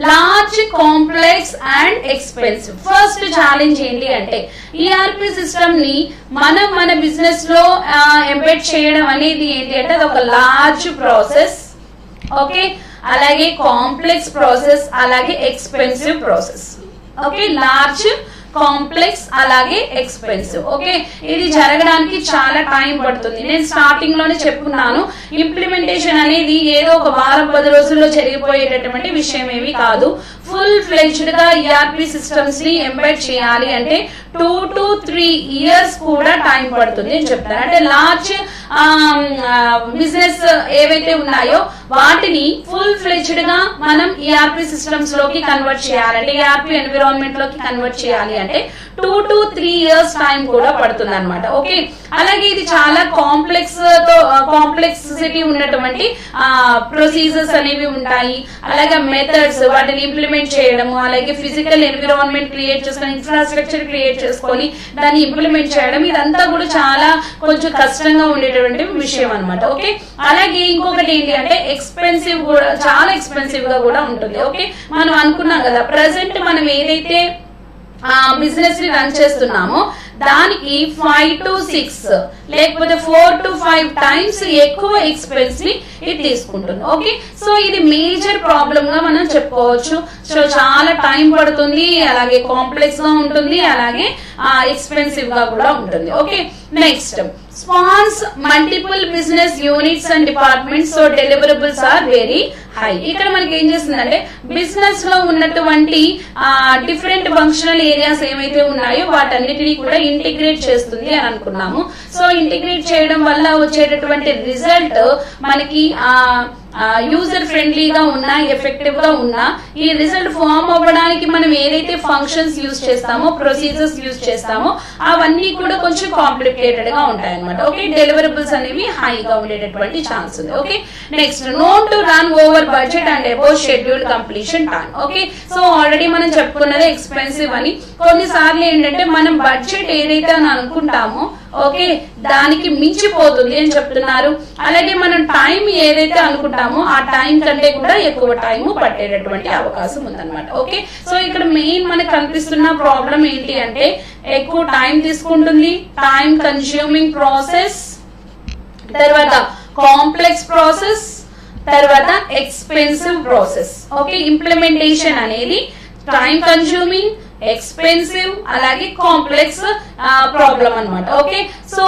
large, complex and expensive. First challenge ఏంటి అంటే ఈఆర్పి సిస్టమ్ ని మనం మన బిజినెస్ లో ఎంబెడ్ చేయడం అనేది ఏంటి అంటే అది ఒక లార్జ్ ప్రాసెస్. ఓకే, అలాగే కాంప్లెక్స్ ప్రాసెస్, అలాగే expensive process. Okay, large, complex అలాగే ఎక్స్పెన్సివ్. ఓకే, ఇది జరగడానికి చాలా టైం పడుతుంది. నేను స్టార్టింగ్ లోనే చెప్పుకున్నాను, ఇంప్లిమెంటేషన్ అనేది ఏదో ఒక వారం 10 రోజుల్లో జరిగిపోయేటటువంటి విషయం ఏమి కాదు. ఫుల్ ఫ్లెడ్జ్డ్ గా ఈఆర్పి సిస్టమ్స్ ని ఎంబెడ్ చేయాలి అంటే 2 to 3 years కూడా టైం పడుతుంది అని చెప్తాను. అంటే లార్జ్ బిజినెస్ ఏవైతే ఉన్నాయో వాటిని ఫుల్ ఫ్లెడ్జ్డ్ గా మనం ఈఆర్పి సిస్టమ్స్ లోకి కన్వర్ట్ చేయాలంటే ఈఆర్పి ఎన్విరాన్మెంట్ లోకి కన్వర్ట్ చేయాలి అంటే 2 to 3 years టైం కూడా పడుతుంది అనమాట. ఓకే, అలాగే ఇది చాలా కాంప్లెక్సిటీ ఉన్నటువంటి ప్రొసీజర్స్ అనేవి ఉంటాయి. అలాగే మెథడ్స్ వాటిని ఇంప్లిమెంట్ చేయడము, అలాగే ఫిజికల్ ఎన్విరాన్మెంట్ క్రియేట్ చేసుకొని ఇన్ఫ్రాస్ట్రక్చర్ క్రియేట్ చేసుకొని దాన్ని ఇంప్లిమెంట్ చేయడం, ఇదంతా కూడా చాలా కొంచెం కష్టంగా ఉండేటటువంటి విషయం అనమాట. ఓకే, అలాగే ఇంకొకటి ఏంటి అంటే ఎక్స్పెన్సివ్ కూడా, చాలా ఎక్స్పెన్సివ్ గా కూడా ఉంటుంది. ఓకే, మనం అనుకున్నాం కదా ప్రెసెంట్ మనం ఏదైతే బిజినెస్ ని రన్ చేస్తున్నామో దానికి 5 to 6 లేకపోతే 4 to 5 టైమ్స్ ఎక్కువ ఎక్స్పెన్స్ ని ఇది తీసుకుంటుంది. ఓకే, సో ఇది మేజర్ ప్రాబ్లమ్ గా మనం చెప్పుకోవచ్చు. సో చాలా టైం పడుతుంది, అలాగే కాంప్లెక్స్ గా ఉంటుంది, అలాగే ఎక్స్పెన్సివ్ గా కూడా ఉంటుంది. Okay, next spans multiple business units and departments, so deliverables are very high. ఇక్కడ మనకి ఏం చేస్తుందంటే బిజినెస్ లో ఉన్నటువంటి డిఫరెంట్ ఫంక్షనల్ ఏరియాస్ ఏవైతే ఉన్నాయో వాటన్నిటినీ కూడా ఇంటిగ్రేట్ చేస్తుంది అని అనుకున్నాము. సో ఇంటిగ్రేట్ చేయడం వల్ల వచ్చేటటువంటి రిజల్ట్ మనకి యూజర్ ఫ్రెండ్లీగా ఉన్నా, ఎఫెక్టివ్ గా ఉన్నా, ఈ రిజల్ట్ ఫామ్ అవ్వడానికి మనం ఏదైతే ఫంక్షన్స్ యూజ్ చేస్తామో, ప్రొసీజర్స్ యూజ్ చేస్తామో అవన్నీ కూడా కొంచెం కాంప్లికేటెడ్ గా ఉంటాయి అనమాట. ఓకే, డెలివరబుల్స్ అనేవి హైగా ఉండేటటువంటి ఛాన్స్ ఉంది. Okay, next known to run over budget and above schedule completion time. Okay, so already మనం చెప్పుకున్నదే ఎక్స్పెన్సివ్ అని. కొన్నిసార్లు ఏంటంటే మనం బడ్జెట్ ఏదైతే అని అనుకుంటామో ఓకే దానికి మించిపోతుంది అని చెప్తున్నారు. అలాగే మనం టైం ఏదైతే అనుకుంటామో ఆ టైం కంటే కూడా ఎక్కువ టైం పట్టేటటువంటి అవకాశం ఉందన్నమాట. ఓకే, సో ఇక్కడ మెయిన్ మనకు కనిపిస్తున్న ప్రాబ్లం ఏంటి అంటే ఎక్కువ టైం తీసుకుంటుంది, టైం కన్స్యూమింగ్ ప్రాసెస్, తర్వాత కాంప్లెక్స్ ప్రాసెస్, తర్వాత ఎక్స్పెన్సివ్ ప్రాసెస్. ఓకే, ఇంప్లిమెంటేషన్ అనేది టైం కన్స్యూమింగ్, ఎక్స్పెన్సివ్, అలాగే కాంప్లెక్స్ ప్రాబ్లం అన్నమాట. ఓకే, సో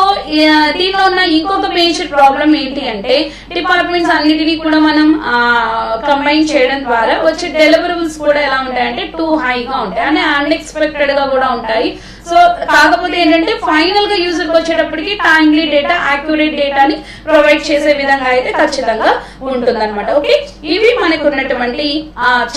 దీనిలో ఉన్న ఇంకొక మేజర్ ప్రాబ్లం ఏంటి అంటే డిపార్ట్మెంట్స్ అన్నిటినీ కూడా మనం కంబైన్ చేయడం ద్వారా వచ్చే డెలివరబుల్స్ కూడా ఎలా ఉంటాయంటే టూ హైగా ఉంటాయి అంటే అన్ఎక్స్పెక్టెడ్ గా కూడా ఉంటాయి. సో కాకపోతే ఏంటంటే ఫైనల్ గా యూజర్ కి వచ్చేటప్పటికి టైమ్లీ డేటా, యాక్యురేట్ డేటాని ప్రొవైడ్ చేసే విధంగా అయితే ఖచ్చితంగా ఉంటుంది అనమాట. ఓకే, ఇవి మనకు ఉన్నటువంటి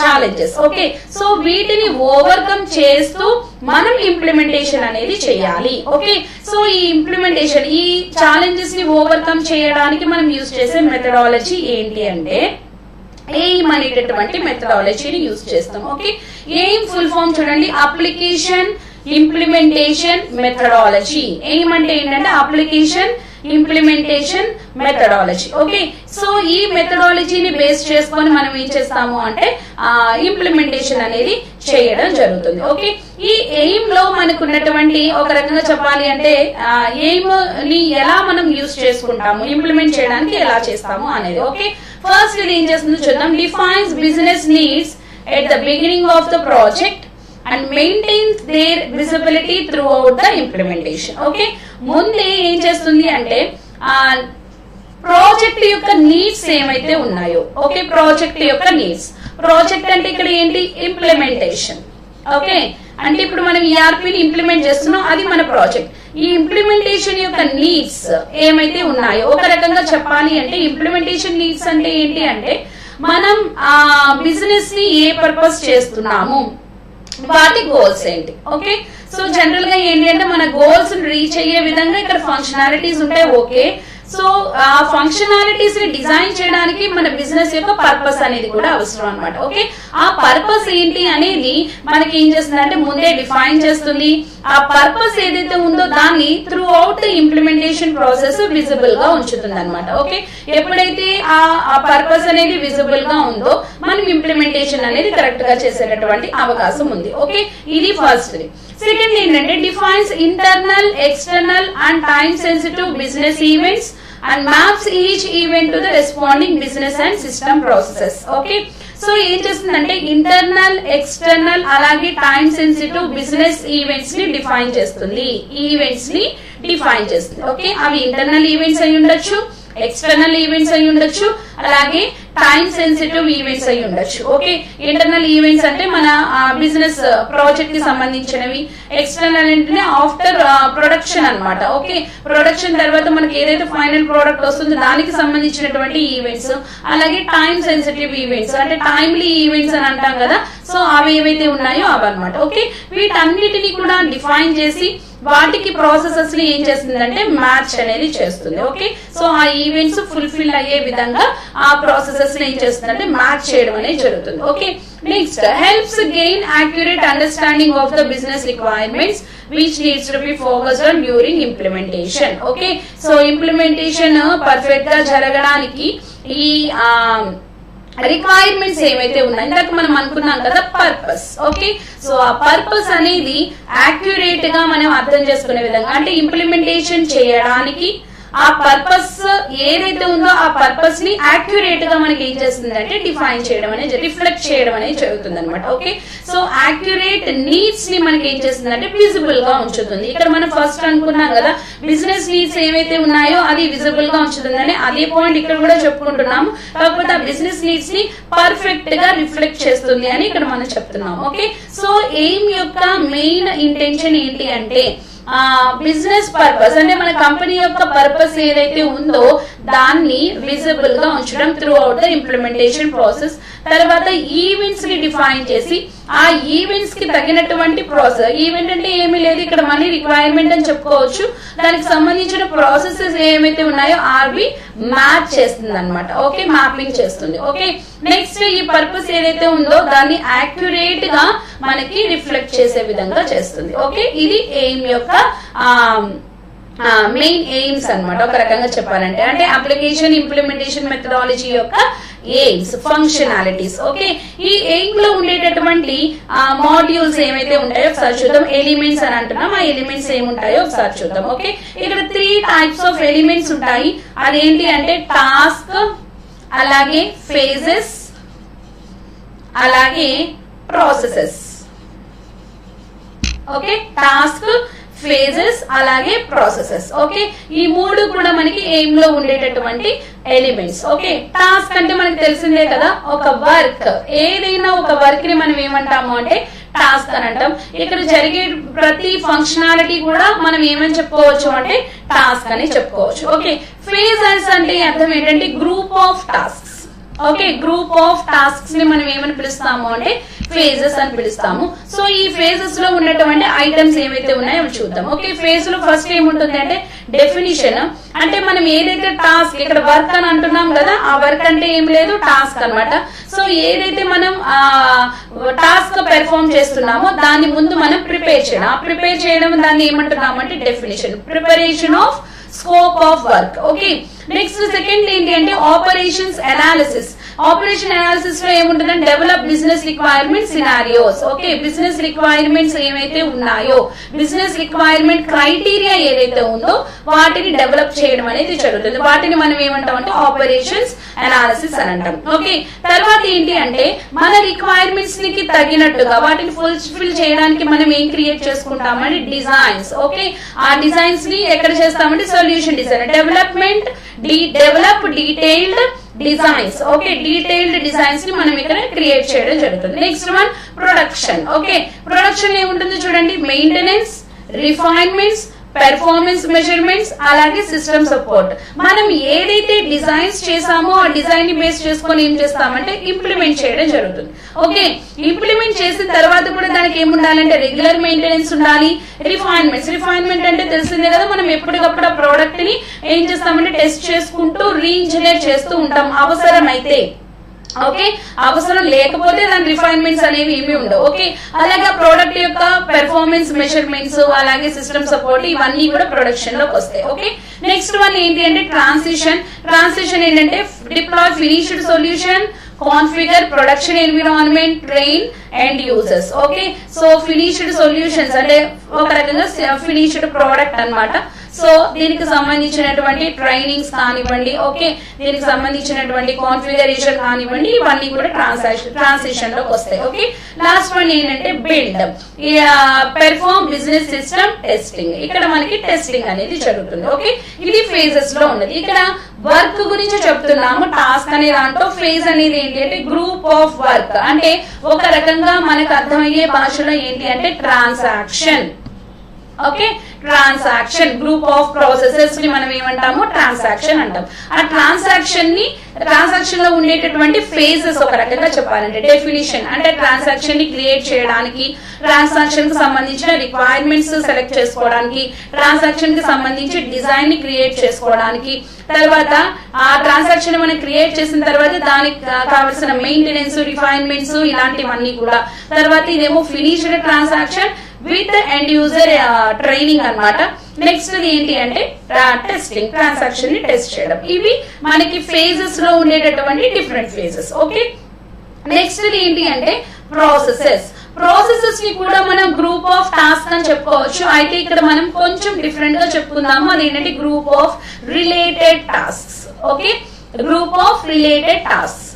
ఛాలెంజెస్. ఓకే, సో వీటిని ఓవర్కమ్ చేస్తూ మనం ఇంప్లిమెంటేషన్ అనేది చేయాలి. ఓకే, సో ఈ ఇంప్లిమెంటేషన్, ఈ ఛాలెంజెస్ ని ఓవర్కమ్ చేయడానికి మనం యూజ్ చేసే మెథడాలజీ ఏంటి అంటే ఎయిమ్ అనేటటువంటి మెథడాలజీని యూజ్ చేస్తాం. ఓకే, ఎయిమ్ ఫుల్ ఫామ్ చూడండి, అప్లికేషన్ ఇంప్లిమెంటేషన్ మెథడాలజీ. ఎయిమ్ అంటే ఏంటంటే application implementation methodology. Okay, so ఈ మెథడాలజీని బేస్ చేసుకొని మనం ఏం చేస్తాము అంటే ఇంప్లిమెంటేషన్ అనేది చేయడం జరుగుతుంది. ఓకే, ఈ ఎయిమ్ లో మనకు ఉన్నటువంటి ఒక రకంగా చెప్పాలి అంటే ఎయిమ్ ని ఎలా మనం యూజ్ చేసుకుంటాము, ఇంప్లిమెంట్ చేయడానికి ఎలా చేస్తాము అనేది. ఓకే, ఫస్ట్ ఇది ఏం చేస్తుందో చూద్దాం. Defines business needs at the beginning of the project and maintains their visibility throughout the implementation. Okay, ముందే ఏం చేస్తుంది అంటే ప్రాజెక్ట్ యొక్క నీడ్స్ ఏమైతే ఉన్నాయో, ఓకే, ప్రాజెక్ట్ యొక్క నీడ్స్, ప్రాజెక్ట్ అంటే ఇక్కడ ఏంటి ఇంప్లిమెంటేషన్. ఓకే, అంటే ఇప్పుడు మనం ఈఆర్పీని ఇంప్లిమెంట్ చేస్తున్నాం, అది మన ప్రాజెక్ట్. ఈ ఇంప్లిమెంటేషన్ యొక్క నీడ్స్ ఏమైతే ఉన్నాయో, ఒక రకంగా చెప్పాలి అంటే ఇంప్లిమెంటేషన్ నీడ్స్ అంటే ఏంటి అంటే మనం బిజినెస్ ని ఏ పర్పస్ చేస్తున్నాము, వాటి గోల్స్ ఏంటి. ఓకే, సో జనరల్ గా ఏంటి అంటే మన గోల్స్ రీచ్ అయ్యే విధంగా ఇక్కడ ఫంక్షనాలిటీస్ ఉంటాయి. ఓకే, సో ఆ ఫంక్షనాలిటీస్ ని డిజైన్ చేయడానికి మన బిజినెస్ యొక్క పర్పస్ అనేది కూడా అవసరం అనమాట. ఓకే, ఆ పర్పస్ ఏంటి అనేది మనకి ఏం చేస్తుంది అంటే ముందే డిఫైన్ చేస్తుంది. ఆ పర్పస్ ఏదైతే ఉందో దాన్ని through out implementation process visible గా ఉంచుతుంది అనమాట. ఓకే, ఎప్పుడైతే ఆ పర్పస్ అనేది విజిబుల్ గా ఉందో మనం ఇంప్లిమెంటేషన్ అనేది కరెక్ట్ గా చేసేటటువంటి అవకాశం ఉంది. ఓకే, ఇది ఫస్ట్. సెకండ్ ఏంటంటే defines internal, external and time sensitive business events and maps each event to the responding business and system processes. Okay, so ఏం చేస్తుందంటే ఇంటర్నల్, ఎక్స్టర్నల్ అలాగే టైమ్ సెన్సిటివ్ బిజినెస్ ఈవెంట్స్ ని డిఫైన్ చేస్తుంది. Events ని define చేస్తుంది. Okay, అవి internal events అయి ఉండొచ్చు, ఎక్స్టర్నల్ ఈవెంట్స్ అయి ఉండొచ్చు, అలాగే టైమ్ సెన్సిటివ్ ఈవెంట్స్ అయి ఉండొచ్చు. ఓకే, ఇంటర్నల్ ఈవెంట్స్ అంటే మన బిజినెస్ ప్రాజెక్ట్ కి సంబంధించినవి, ఎక్స్టర్నల్ అంటే ఆఫ్టర్ ప్రొడక్షన్ అన్నమాట. ఓకే, ప్రొడక్షన్ తర్వాత మనకి ఏదైతే ఫైనల్ ప్రోడక్ట్ వస్తుందో దానికి సంబంధించినటువంటి ఈవెంట్స్, అలాగే టైమ్ సెన్సిటివ్ ఈవెంట్స్ అంటే టైమ్లీ ఈవెంట్స్ అని అంటాం కదా, సో అవి ఏవైతే ఉన్నాయో అవన్నమాట. ఓకే, వీటన్నిటిని కూడా డిఫైన్ చేసి వాటికి ప్రాసెసెస్ ని ఏం చేస్తుందంటే మ్యాచ్ అనేది చేస్తుంది. ఓకే, సో ఆ ఈవెంట్స్ ఫుల్ఫిల్ అయ్యే విధంగా ఆ ప్రాసెసెస్ ని ఏం చేస్తుందంటే మ్యాచ్ చేయడం అనేది జరుగుతుంది. Okay, next helps gain accurate understanding of the business requirements which needs to be focused on during implementation. Okay, so implementation perfect గా జరగడానికి ఈ రిక్వైర్మెంట్స్ ఏవైతే ఉన్నాయి ఇందాక మనం అనుకున్నాం కదా పర్పస్. ఓకే, సో ఆ పర్పస్ అనేది యాక్యురేట్ గా మనం అర్థం చేసుకునే విధంగా అంటే ఇంప్లిమెంటేషన్ చేయడానికి ఆ పర్పస్ ఏదైతే ఉందో ఆ పర్పస్ ని యాక్యురేట్ గా మనకి ఏం చేస్తుంది అంటే డిఫైన్ చేయడం అనేది, రిఫ్లెక్ట్ చేయడం అనేది జరుగుతుంది అనమాట. ఓకే, సో యాక్యురేట్ నీడ్స్ ని మనకి ఏం చేస్తుంది అంటే విజిబుల్ గా ఉంచుతుంది. ఇక్కడ మనం ఫస్ట్ అనుకున్నాం కదా బిజినెస్ నీడ్స్ ఏవైతే ఉన్నాయో అది విజిబుల్ గా ఉంచుతుంది అని, అదే పాయింట్ ఇక్కడ కూడా చెప్పుకుంటున్నాము. కాకపోతే ఆ బిజినెస్ నీడ్స్ ని పర్ఫెక్ట్ గా రిఫ్లెక్ట్ చేస్తుంది అని ఇక్కడ మనం చెప్తున్నాం. ఓకే, సో ఎయిమ్ యొక్క మెయిన్ ఇంటెన్షన్ ఏంటి అంటే బిజినెస్ పర్పస్ అంటే మన కంపెనీ యొక్క పర్పస్ ఏదైతే ఉందో దాన్ని విజిబుల్ గా ఉంచడం through out the implementation process. తర్వాత ఈవెంట్స్ ని డిఫైన్ చేసి ఆ ఈవెంట్స్ కి తగినటువంటి ప్రాసెస్, ఈవెంట్ అంటే ఏమీ లేదు ఇక్కడ మనీ రిక్వైర్మెంట్ అని చెప్పుకోవచ్చు, దానికి సంబంధించిన ప్రాసెసెస్ ఏమైతే ఉన్నాయో అవి మ్యాప్ చేస్తుంది అనమాట. ఓకే, మ్యాపింగ్ చేస్తుంది. ఓకే, నెక్స్ట్ ఈ పర్పస్ ఏదైతే ఉందో దాన్ని యాక్యురేట్ గా మనకి రిఫ్లెక్ట్ చేసే విధంగా చేస్తుంది. ఓకే, ఇది ఎయిమ్ యొక్క మెయిన్ ఎయిమ్స్ అన్నమాట ఒక రకంగా చెప్పాలంటే. అంటే అప్లికేషన్ ఇంప్లిమెంటేషన్ మెథడాలజీ యొక్క ఎయిమ్స్, ఫంక్షనాలిటీస్. ఓకే, ఈ ఎయిమ్ లో ఉండేటటువంటి మాడ్యూల్స్ ఏమైతే ఉంటాయో ఒకసారి చూద్దాం. ఎలిమెంట్స్ అని అంటున్నాం, ఆ ఎలిమెంట్స్ ఏముంటాయో ఒకసారి చూద్దాం. ఓకే, ఇక్కడ 3 టైప్స్ ఆఫ్ ఎలిమెంట్స్ ఉంటాయి. అదేంటి అంటే టాస్క్, అలాగే ఫేజెస్, అలాగే ప్రాసెసెస్. ఓకే, టాస్క్, ఫేజెస్, అలాగే ప్రాసెసెస్. ఓకే, ఈ మూడు కూడా మనకి ఎయిమ్ లో ఉండేటటువంటి ఎలిమెంట్స్. ఓకే, టాస్క్ అంటే మనకి తెలిసిందే కదా, ఒక వర్క్, ఏదైనా ఒక వర్క్ ని మనం ఏమంటాము అంటే టాస్క్ అని అంటాం. ఇక్కడ జరిగే ప్రతి ఫంక్షనాలిటీ కూడా మనం ఏమని చెప్పుకోవచ్చు అంటే టాస్క్ అని చెప్పుకోవచ్చు. ఓకే, ఫేజెస్ అంటే అర్థం ఏంటంటే group of tasks. Okay, group of tasks ని మనం ఏమని పిలుస్తాము అంటే ఫేజెస్ అని పిలుస్తాము. సో ఈ ఫేజెస్ లో ఉన్నటువంటి ఐటమ్స్ ఏవైతే ఉన్నాయో అవి చూద్దాం. ఓకే, ఫేజ్ లో ఫస్ట్ ఏముంటుంది అంటే డెఫినిషన్. అంటే మనం ఏదైతే టాస్క్, ఇక్కడ వర్క్ అని అంటున్నాం కదా, ఆ వర్క్ అంటే ఏం లేదు, టాస్క్ అన్నమాట. సో ఏదైతే మనం టాస్క్ పెర్ఫార్మ్ చేస్తున్నామో దాని ముందు మనం ప్రిపేర్ చేయడం, ఆ ప్రిపేర్ చేయడం దాన్ని ఏమంటున్నాం అంటే definition, preparation of scope of work. Okay, next second ఏంటి అంటే ఆపరేషన్స్ అనాలిసిస్. ఆపరేషన్ అనాలిసిస్ లో ఏముంటుందంటే develop business requirement scenarios. Okay, business requirements ఏవైతే ఉన్నాయో, బిజినెస్ రిక్వైర్మెంట్ క్రైటీరియా ఏదైతే ఉందో వాటిని డెవలప్ చేయడం అనేది జరుగుతుంది. వాటిని మనం ఏమంటాం అంటే ఆపరేషన్స్ అనాలిసిస్ అని అంటాం. ఓకే, తర్వాత ఏంటి అంటే మన రిక్వైర్మెంట్స్ కి తగినట్టుగా వాటిని ఫుల్ఫిల్ చేయడానికి మనం ఏం క్రియేట్ చేసుకుంటామంటే డిజైన్స్. ఓకే, ఆ డిజైన్స్ ని ఎక్కడ చేస్తామంటే solution design, development, develop detailed designs. Okay, detailed designs ని మనం ఇక్కడ క్రియేట్ చేయడం జరుగుతుంది. Next one production. Okay, production ఏముంటుంది చూడండి, మెయింటెనెన్స్, రిఫైన్మెంట్స్, పెర్ఫార్మెన్స్ మెజర్మెంట్స్, అలాగే సిస్టమ్ సపోర్ట్. మనం ఏదైతే డిజైన్స్ చేసామో ఆ డిజైన్ ని బేస్ చేసుకొని ఏం చేస్తామంటే ఇంప్లిమెంట్ చేయడం జరుగుతుంది. ఓకే, ఇంప్లిమెంట్ చేసిన తర్వాత కూడా దానికి ఏముండాలంటే రెగ్యులర్ మెయింటెనెన్స్ ఉండాలి. రిఫైన్మెంట్ అంటే తెలిసిందే కదా, మనం ఎప్పటికప్పుడు ఆ ప్రోడక్ట్ ని ఏం చేస్తామంటే టెస్ట్ చేసుకుంటూ రీఇంజనీర్ చేస్తూ ఉంటాం అవసరమైతే. ఓకే, అవసరం లేకపోతే దాని రిఫైన్మెంట్స్ అనేవి ఏమి ఉండవు. ఓకే, అలాగే ప్రోడక్ట్ యొక్క పెర్ఫార్మెన్స్ మెజర్మెంట్స్, అలాగే సిస్టమ్ సపోర్ట్, ఇవన్నీ కూడా ప్రొడక్షన్ లోకి వస్తాయి. ఓకే, నెక్స్ట్ వన్ ఏంటి అంటే ట్రాన్సిషన్ ఏంటంటే deploy finished solution, configure production environment, train and users. Okay, so finished solutions అంటే ఒక రకంగా ఫినిష్డ్ ప్రోడక్ట్ అన్నమాట. సో దీనికి సంబంధించినటువంటి ట్రైనింగ్స్ కానివ్వండి, ఓకే, దీనికి సంబంధించినటువంటి కాన్ఫిగరేషన్ కానివ్వండి, ఇవన్నీ కూడా ట్రాన్సిషన్ లోకి వస్తాయి. ఓకే, లాస్ట్ వన్ ఏంటంటే build, perform business system testing. ఇక్కడ మనకి టెస్టింగ్ అనేది జరుగుతుంది. ఓకే, ఇది ఫేజెస్ లో ఉన్నది. ఇక్కడ వర్క్ గురించి చెప్తున్నాము, టాస్క్ అనే దాంట్లో ఫేజ్ అనేది ఏంటి అంటే గ్రూప్ ఆఫ్ వర్క్, అంటే ఒక రకంగా మనకు అర్థమయ్యే భాషలో ఏంటి అంటే transaction. Okay, transaction, group of processes ని మనం ఏమంటాము ట్రాన్సాక్షన్ అంటాం. ఆ ట్రాన్సాక్షన్ లో ఉండేటటువంటి ఫేజెస్ ఒక రకంగా చెప్పాలంటే డెఫినిషన్, అంటే ట్రాన్సాక్షన్ ని క్రియేట్ చేయడానికి, ట్రాన్సాక్షన్ కి సంబంధించిన రిక్వైర్మెంట్స్ సెలెక్ట్ చేసుకోవడానికి, ట్రాన్సాక్షన్ కి సంబంధించి డిజైన్ ని క్రియేట్ చేసుకోవడానికి, తర్వాత ఆ ట్రాన్సాక్షన్ మనం క్రియేట్ చేసిన తర్వాత దానికి కావాల్సిన మెయింటెనెన్స్, రిఫైన్మెంట్స్, ఇలాంటివన్నీ కూడా. తర్వాత ఇదేమో finished transaction with end user training అన్నమాట. నెక్స్ట్ ఏంటి అంటే టెస్టింగ్, ట్రాన్సాక్షన్ ని టెస్ట్ చేయడం. ఇవి మనకి ఫేజెస్ లో ఉండేటటువంటి డిఫరెంట్ ఫేజెస్. ఓకే, నెక్స్ట్ ఏంటి అంటే ప్రాసెసెస్ ని కూడా మనం గ్రూప్ ఆఫ్ టాస్క్ అని చెప్పుకోవచ్చు. అయితే ఇక్కడ మనం కొంచెం డిఫరెంట్ గా చెప్పుకుందాము, అదేంటంటే group of related tasks. Okay, group of related tasks.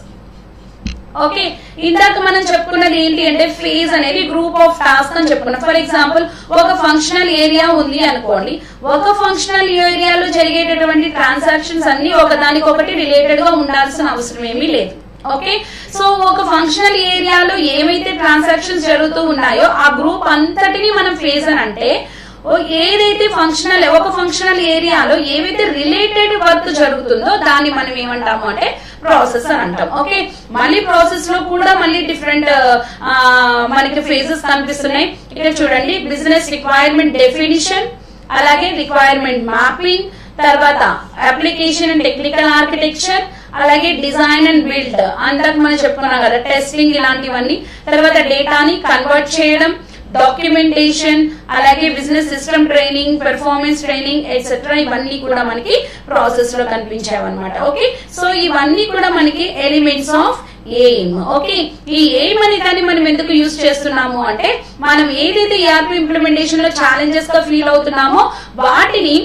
Okay, ఇందాక మనం చెప్పుకున్నది ఏంటి అంటే ఫేజ్ అనేది గ్రూప్ ఆఫ్ టాస్క్ అని చెప్పుకున్నాం. ఫర్ ఎగ్జాంపుల్ ఒక ఫంక్షనల్ ఏరియా ఉంది అనుకోండి, ఒక ఫంక్షనల్ ఏరియాలో జరిగేటటువంటి ట్రాన్సాక్షన్స్ అన్ని ఒకదానికొకటి రిలేటెడ్ గా ఉండాల్సిన అవసరం ఏమీ లేదు. ఓకే, సో ఒక ఫంక్షనల్ ఏరియాలో ఏవైతే ట్రాన్సాక్షన్స్ జరుగుతూ ఉన్నాయో ఆ గ్రూప్ అంతటిని మనం ఫేజ్ అని అంటే ఏదైతే ఒక ఫంక్షనల్ ఏరియాలో ఏవైతే రిలేటెడ్ వర్క్ జరుగుతుందో దాన్ని మనం ఏమంటాము అంటే ప్రాసెస్ అని అంటాం. ఓకే, మళ్ళీ ప్రాసెస్ లో కూడా మళ్ళీ డిఫరెంట్ మనకి ఫేజెస్ కనిపిస్తున్నాయి. ఇక్కడ చూడండి, బిజినెస్ రిక్వైర్మెంట్ డెఫినిషన్, అలాగే రిక్వైర్మెంట్ మ్యాపింగ్, తర్వాత అప్లికేషన్ అండ్ టెక్నికల్ ఆర్కిటెక్చర్, అలాగే డిజైన్ అండ్ బిల్డ్, అంతకు మనం చెప్పుకున్నాం కదా టెస్టింగ్, ఇలాంటివన్నీ. తర్వాత డేటాని కన్వర్ట్ చేయడం, డాక్యుమెంటేషన్, అలాగే business system training, performance training etcetera, ఇవన్నీ కూడా మనకి ప్రాసెస్ లో కనిపించావన్నమాట. ఓకే, సో ఇవన్నీ కూడా మనకి ఎలిమెంట్స్ ఆఫ్ ఎయిమ్. ఓకే, ఈ ఎయిమ్ అనే దాన్ని మనం ఎందుకు యూజ్ చేస్తున్నాము అంటే మనం ఏదైతే ERP ఇంప్లిమెంటేషన్ లో ఛాలెంజెస్ గా ఫీల్ అవుతున్నామో వాటిని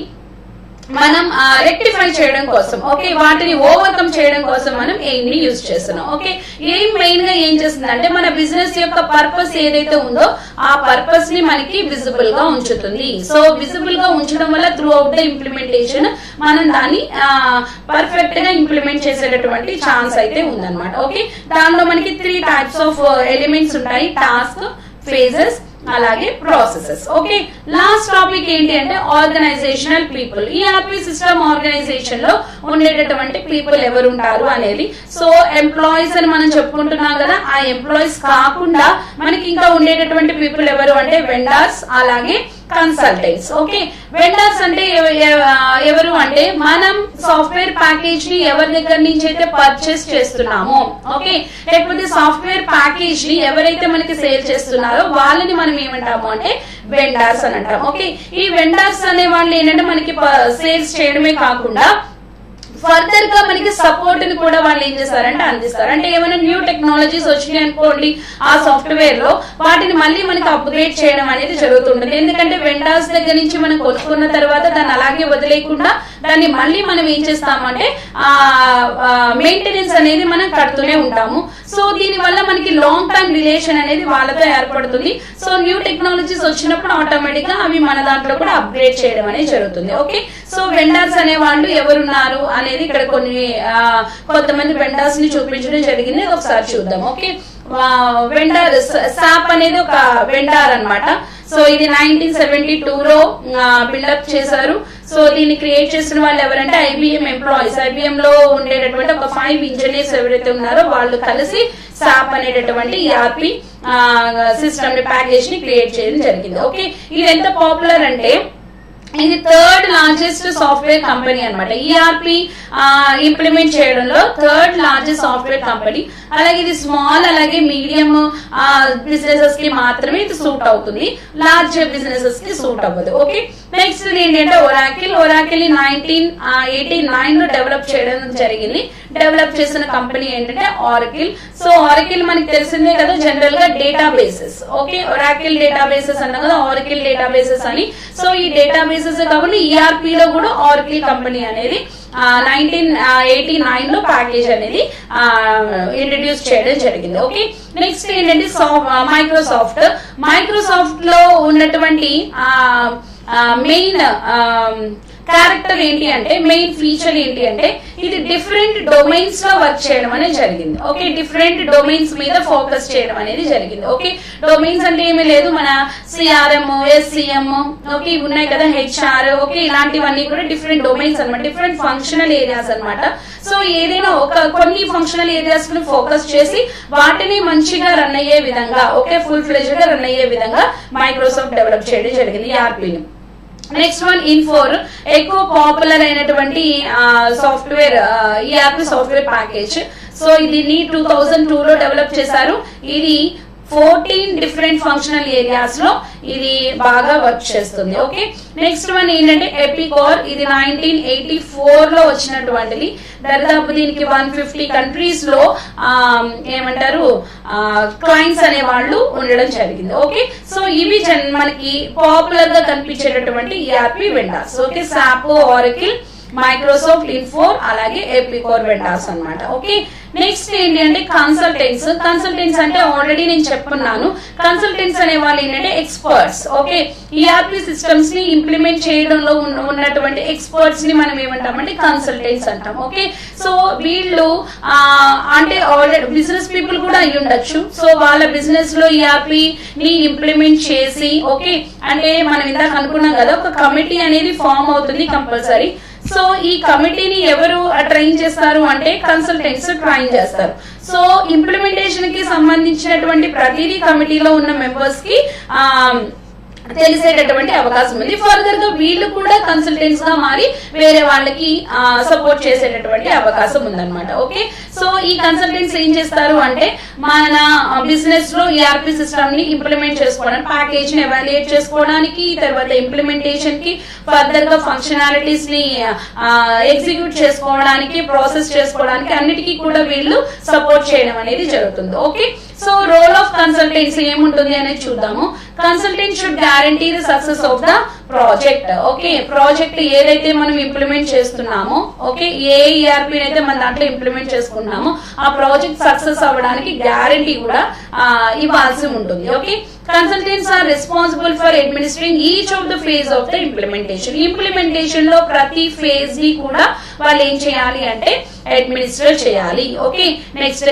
మనం రెక్టిఫై చేయడం కోసం, ఓకే, వాటిని ఓవర్కమ్ చేయడం కోసం మనం ఎయిమ్ ని యూజ్ చేస్తున్నాం. ఓకే, ఎయిమ్ మెయిన్ గా ఏం చేస్తుందంటే మన బిజినెస్ యొక్క పర్పస్ ఏదైతే ఉందో ఆ పర్పస్ ని మనకి విజిబుల్ గా ఉంచుతుంది. సో విజిబుల్ గా ఉంచడం వల్ల త్రూ అవుట్ ద ఇంప్లిమెంటేషన్ మనం దాన్ని పర్ఫెక్ట్ గా ఇంప్లిమెంట్ చేసేటటువంటి ఛాన్స్ అయితే ఉందన్నమాట. ఓకే, దానిలో మనకి 3 టైప్స్ ఆఫ్ ఎలిమెంట్స్ ఉంటాయి: టాస్క్, ఫేజెస్, అలాగే ప్రాసెసెస్. ఓకే, లాస్ట్ టాపిక్ ఏంటి అంటే organisational people. ERP system organisation లో ఉండేటటువంటి పీపుల్ ఎవరు ఉంటారు అనేది. సో ఎంప్లాయీస్ అని మనం చెప్పుకుంటున్నాం కదా, ఆ ఎంప్లాయీస్ కాకుండా మనకి ఇంకా ఉండేటటువంటి పీపుల్ ఎవరు అంటే వెండర్స్, అలాగే కన్సల్టెంట్స్. ఓకే, వెండర్స్ అంటే ఎవరు అంటే మనం సాఫ్ట్వేర్ ప్యాకేజ్ ని ఎవరి దగ్గర నుంచి అయితే పర్చేస్ చేస్తున్నామో, ఓకే, లేకపోతే సాఫ్ట్వేర్ ప్యాకేజ్ ని ఎవరైతే మనకి సేల్ చేస్తున్నారో వాళ్ళని మనం ఏమంటాము అంటే వెండర్స్ అని అంటాం. ఓకే, ఈ వెండర్స్ అనే వాళ్ళు ఏంటంటే మనకి సేల్స్ చేయడమే కాకుండా ఫర్దర్ గా మనకి సపోర్ట్ ని కూడా వాళ్ళు ఏం చేస్తారంటే అందిస్తారు. అంటే ఏమైనా న్యూ టెక్నాలజీస్ వచ్చినాయి అనుకోండి ఆ సాఫ్ట్వేర్ లో, వాటిని మళ్ళీ మనకి అప్గ్రేడ్ చేయడం అనేది జరుగుతుంటుంది. ఎందుకంటే వెండర్స్ దగ్గర నుంచి మనం కొనుక్కున్న తర్వాత దాన్ని అలాగే వదిలేకుండా దాన్ని మళ్ళీ మనం ఏం చేస్తామంటే మెయింటెనెన్స్ అనేది మనం కడుతూనే ఉంటాము. సో దీని వల్ల మనకి లాంగ్ టర్మ్ రిలేషన్ అనేది వాళ్ళతో ఏర్పడుతుంది. సో న్యూ టెక్నాలజీస్ వచ్చినప్పుడు ఆటోమేటిక్ గా అవి మన దాంట్లో కూడా అప్గ్రేడ్ చేయడం అనేది జరుగుతుంది. ఓకే, సో వెండర్స్ అనే వాళ్ళు ఎవరున్నారు అనేది ఇక్కడ కొంతమంది వెండర్స్ ని చూపించడం జరిగింది. ఒకసారి చూద్దాం. ఓకే, వెండర్ సాప్ అనేది ఒక వెండర్ అన్నమాట. సో ఇది 1972 లో బిల్డప్ చేశారు. సో దీన్ని క్రియేట్ చేసిన వాళ్ళు ఎవరంటే ఐబిఎం ఎంప్లాయీస్. ఐబిఎం లో ఉండేటటువంటి ఒక 5 ఇంజనీర్స్ ఎవరైతే ఉన్నారో వాళ్ళు కలిసి సాప్ అనేటటువంటి ఈఆర్పి సిస్టమ్ ని ప్యాకేజ్ ని క్రియేట్ చేయడం జరిగింది. ఓకే, ఇది ఎంత పాపులర్ అంటే ఇది 3rd లార్జెస్ట్ సాఫ్ట్వేర్ కంపెనీ అనమాట. ఈఆర్పి ఇంప్లిమెంట్ చేయడంలో 3rd లార్జెస్ట్ సాఫ్ట్వేర్ కంపెనీ. అలాగే ఇది స్మాల్ అలాగే మీడియం బిజినెసెస్ కి మాత్రమే ఇది సూట్ అవుతుంది, లార్జ్ బిజినెసెస్ కి సూట్ అవ్వదు. ఓకే, నెక్స్ట్ ఏంటంటే ఒరాకిల్. ఒరాకిల్ 1989 లో డెవలప్ చేయడం జరిగింది. డెవలప్ చేసిన కంపెనీ ఏంటంటే ఆరకిల్. సో ఆరకిల్ మనకి తెలిసిందే కదా, జనరల్ గా డేటాబేసెస్. ఓకే, ఒరాకిల్ డేటాబేసెస్ అన్నా కదా, ఆరకిల్ డేటాబేసెస్ అని. సో ఈ డేటాబేసెస్ కాకుండా ఈఆర్పి లో కూడా ఆరకిల్ కంపెనీ అనేది 1989 లో ప్యాకేజ్ అనేది ఇంట్రడ్యూస్ చేయడం జరిగింది. ఓకే, నెక్స్ట్ ఏంటంటే మైక్రోసాఫ్ట్. మైక్రోసాఫ్ట్ లో ఉన్నటువంటి మెయిన్ క్యారెక్టర్ ఏంటి అంటే, మెయిన్ ఫీచర్ ఏంటి అంటే ఇది డిఫరెంట్ డొమైన్స్ లో వర్క్ చేయడం అనేది జరిగింది. ఓకే, డిఫరెంట్ డొమైన్స్ మీద ఫోకస్ చేయడం అనేది జరిగింది. ఓకే, డొమైన్స్ అంటే ఏమీ లేదు, మన సిఆర్ఎం, ఎస్సిఎం, ఓకే, ఇవి ఉన్నాయి కదా, హెచ్ఆర్, ఓకే, ఇలాంటివన్నీ కూడా డిఫరెంట్ డొమైన్స్ అనమాట, డిఫరెంట్ ఫంక్షనల్ ఏరియాస్ అనమాట. సో ఏదైనా కొన్ని ఫంక్షనల్ ఏరియాస్ ని ఫోకస్ చేసి వాటిని మంచిగా రన్ అయ్యే విధంగా, ఓకే, ఫుల్ ఫ్లెడ్జ్ గా రన్ అయ్యే విధంగా మైక్రోసాఫ్ట్ డెవలప్ చేయడం జరిగింది ఈఆర్పిని. నెక్స్ట్ వన్ ఇన్ఫోర్, ఎక్కువ పాపులర్ అయినటువంటి software ERP software package. So దీన్ని 2002 లో డెవలప్ చేశారు. ఇది 14 డిఫరెంట్ ఫంక్షనల్ ఏరియాస్ లో ఇది బాగా వర్క్ చేస్తుంది. ఓకే, నెక్స్ట్ వన్ ఏంటంటే ఎపికోర్. ఇది 1984 లో వచ్చినటువంటిది. దాదాపు దీనికి 150 కంట్రీస్ లో ఏమంటారు క్లయింట్స్ అనే వాళ్ళు ఉండడం జరిగింది. ఓకే, సో ఇవి మనకి పాపులర్ గా కనిపించేటటువంటి ఈఆర్పి వెండర్స్. ఓకే, సాప్, ఆరకిల్, మైక్రోసాఫ్ట్, ఇన్ఫోర్, అలాగే ఎపికోర్ వెండర్స్ అన్నమాట. ఓకే, నెక్స్ట్ ఏంటి అంటే కన్సల్టెంట్స్. కన్సల్టెంట్స్ అంటే ఆల్రెడీ నేను చెప్పున్నాను, కన్సల్టెంట్స్ అనే వాళ్ళు ఏంటంటే ఎక్స్పర్ట్స్. ఓకే, ఈఆర్పి సిస్టమ్స్ ని ఇంప్లిమెంట్ చేయడంలో ఉన్నటువంటి ఎక్స్పర్ట్స్ ని మనం ఏమంటామంటే కన్సల్టెంట్స్ అంటాం. ఓకే, సో వీళ్ళు అంటే ఆల్రెడీ బిజినెస్ పీపుల్ కూడా అయి ఉండొచ్చు. సో వాళ్ళ బిజినెస్ లో ఈఆర్పి ని ఇంప్లిమెంట్ చేసి, ఓకే, అంటే మనం ఇందాక అనుకున్నాం కదా, ఒక కమిటీ అనేది ఫామ్ అవుతుంది కంపల్సరీ. సో ఈ కమిటీని ఎవరు ట్రైన్ చేస్తారు అంటే కన్సల్టెంట్స్ ట్రైన్ చేస్తారు. సో ఇంప్లిమెంటేషన్ కి సంబంధించినటువంటి ప్రతిదీ కమిటీలో ఉన్న మెంబర్స్ కి తెలిసేటటువంటి అవకాశం ఉంది. ఫర్దర్ గా వీళ్ళు కూడా కన్సల్టెంట్స్ గా మారి వేరే వాళ్ళకి సపోర్ట్ చేసేటటువంటి అవకాశం ఉందన్నమాట. ఓకే, సో ఈ కన్సల్టెంట్స్ ఏం చేస్తారు అంటే మన బిజినెస్ లో ఈఆర్పి సిస్టమ్ ని ఇంప్లిమెంట్ చేసుకోవడానికి, ప్యాకేజ్ ని ఎవాల్యుయేట్ చేసుకోవడానికి, తర్వాత ఇంప్లిమెంటేషన్ కి, ఫర్దర్ గా ఫంక్షనాలిటీస్ ని ఎగ్జిక్యూట్ చేసుకోవడానికి, ప్రాసెస్ చేసుకోవడానికి అన్నిటికీ కూడా వీళ్ళు సపోర్ట్ చేయడం అనేది జరుగుతుంది. Okay, so role of consultancy ఏముంటుంది అనేది చూద్దాము. Consultant should guarantee the success of the project. Okay, project ఏదైతే మనం ఇంప్లిమెంట్ చేస్తున్నామో, ఓకే, ఏ ఈఆర్పీ అయితే మన దాంట్లో ఇంప్లిమెంట్ చేసుకున్నామో ఆ ప్రాజెక్ట్ సక్సెస్ అవ్వడానికి గ్యారంటీ కూడా ఇవ్వాల్సి ఉంటుంది. Okay, consultants are responsible for administering each of the phase of the implementation లో ప్రతి ఫేజ్ ని కూడా వాళ్ళు ఏం చేయాలి అంటే అడ్మినిస్టర్ చేయాలి. Okay, next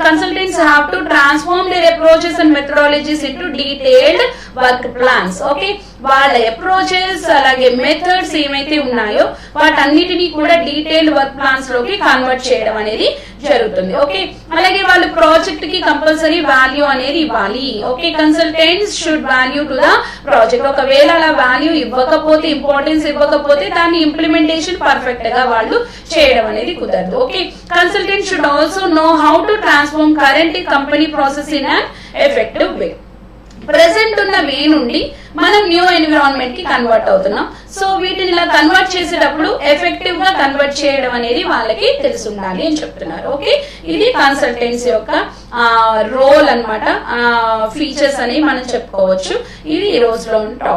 consultants have to transform their approaches and methodologies into detailed work plans. Okay, వాళ్ళ అప్రోచెస్ అలాగే మెథడ్స్ ఏమైతే ఉన్నాయో వాటన్నిటిని కూడా డీటెయిల్డ్ వర్క్ ప్లాన్స్ లోకి కన్వర్ట్ చేయడం అనేది జరుగుతుంది. ఓకే, అలాగే వాళ్ళు ప్రాజెక్ట్ కి కంపల్సరీ వాల్యూ అనేది ఇవ్వాలి. Okay, consultants should value to the project. ఒకవేళ అలా వాల్యూ ఇవ్వకపోతే, ఇంపార్టెన్స్ ఇవ్వకపోతే దాన్ని ఇంప్లిమెంటేషన్ పర్ఫెక్ట్ గా వాళ్ళు చేయడం అనేది కుదరదు. Okay, consultant should also know how to transform current company process in an effective way. Present ఉన్న వే నుండి మనం న్యూ ఎన్విరాన్మెంట్ కి కన్వర్ట్ అవుతున్నాం. సో వీటిని ఇలా కన్వర్ట్ చేసేటప్పుడు ఎఫెక్టివ్ గా కన్వర్ట్ చేయడం అనేది వాళ్ళకి తెలిసి ఉండాలి అని చెప్తున్నారు. ఓకే, ఇది కన్సల్టెన్సీ యొక్క రోల్ అన్నమాట, ఫీచర్స్ అని మనం చెప్పుకోవచ్చు. ఇది ఈ రోజులో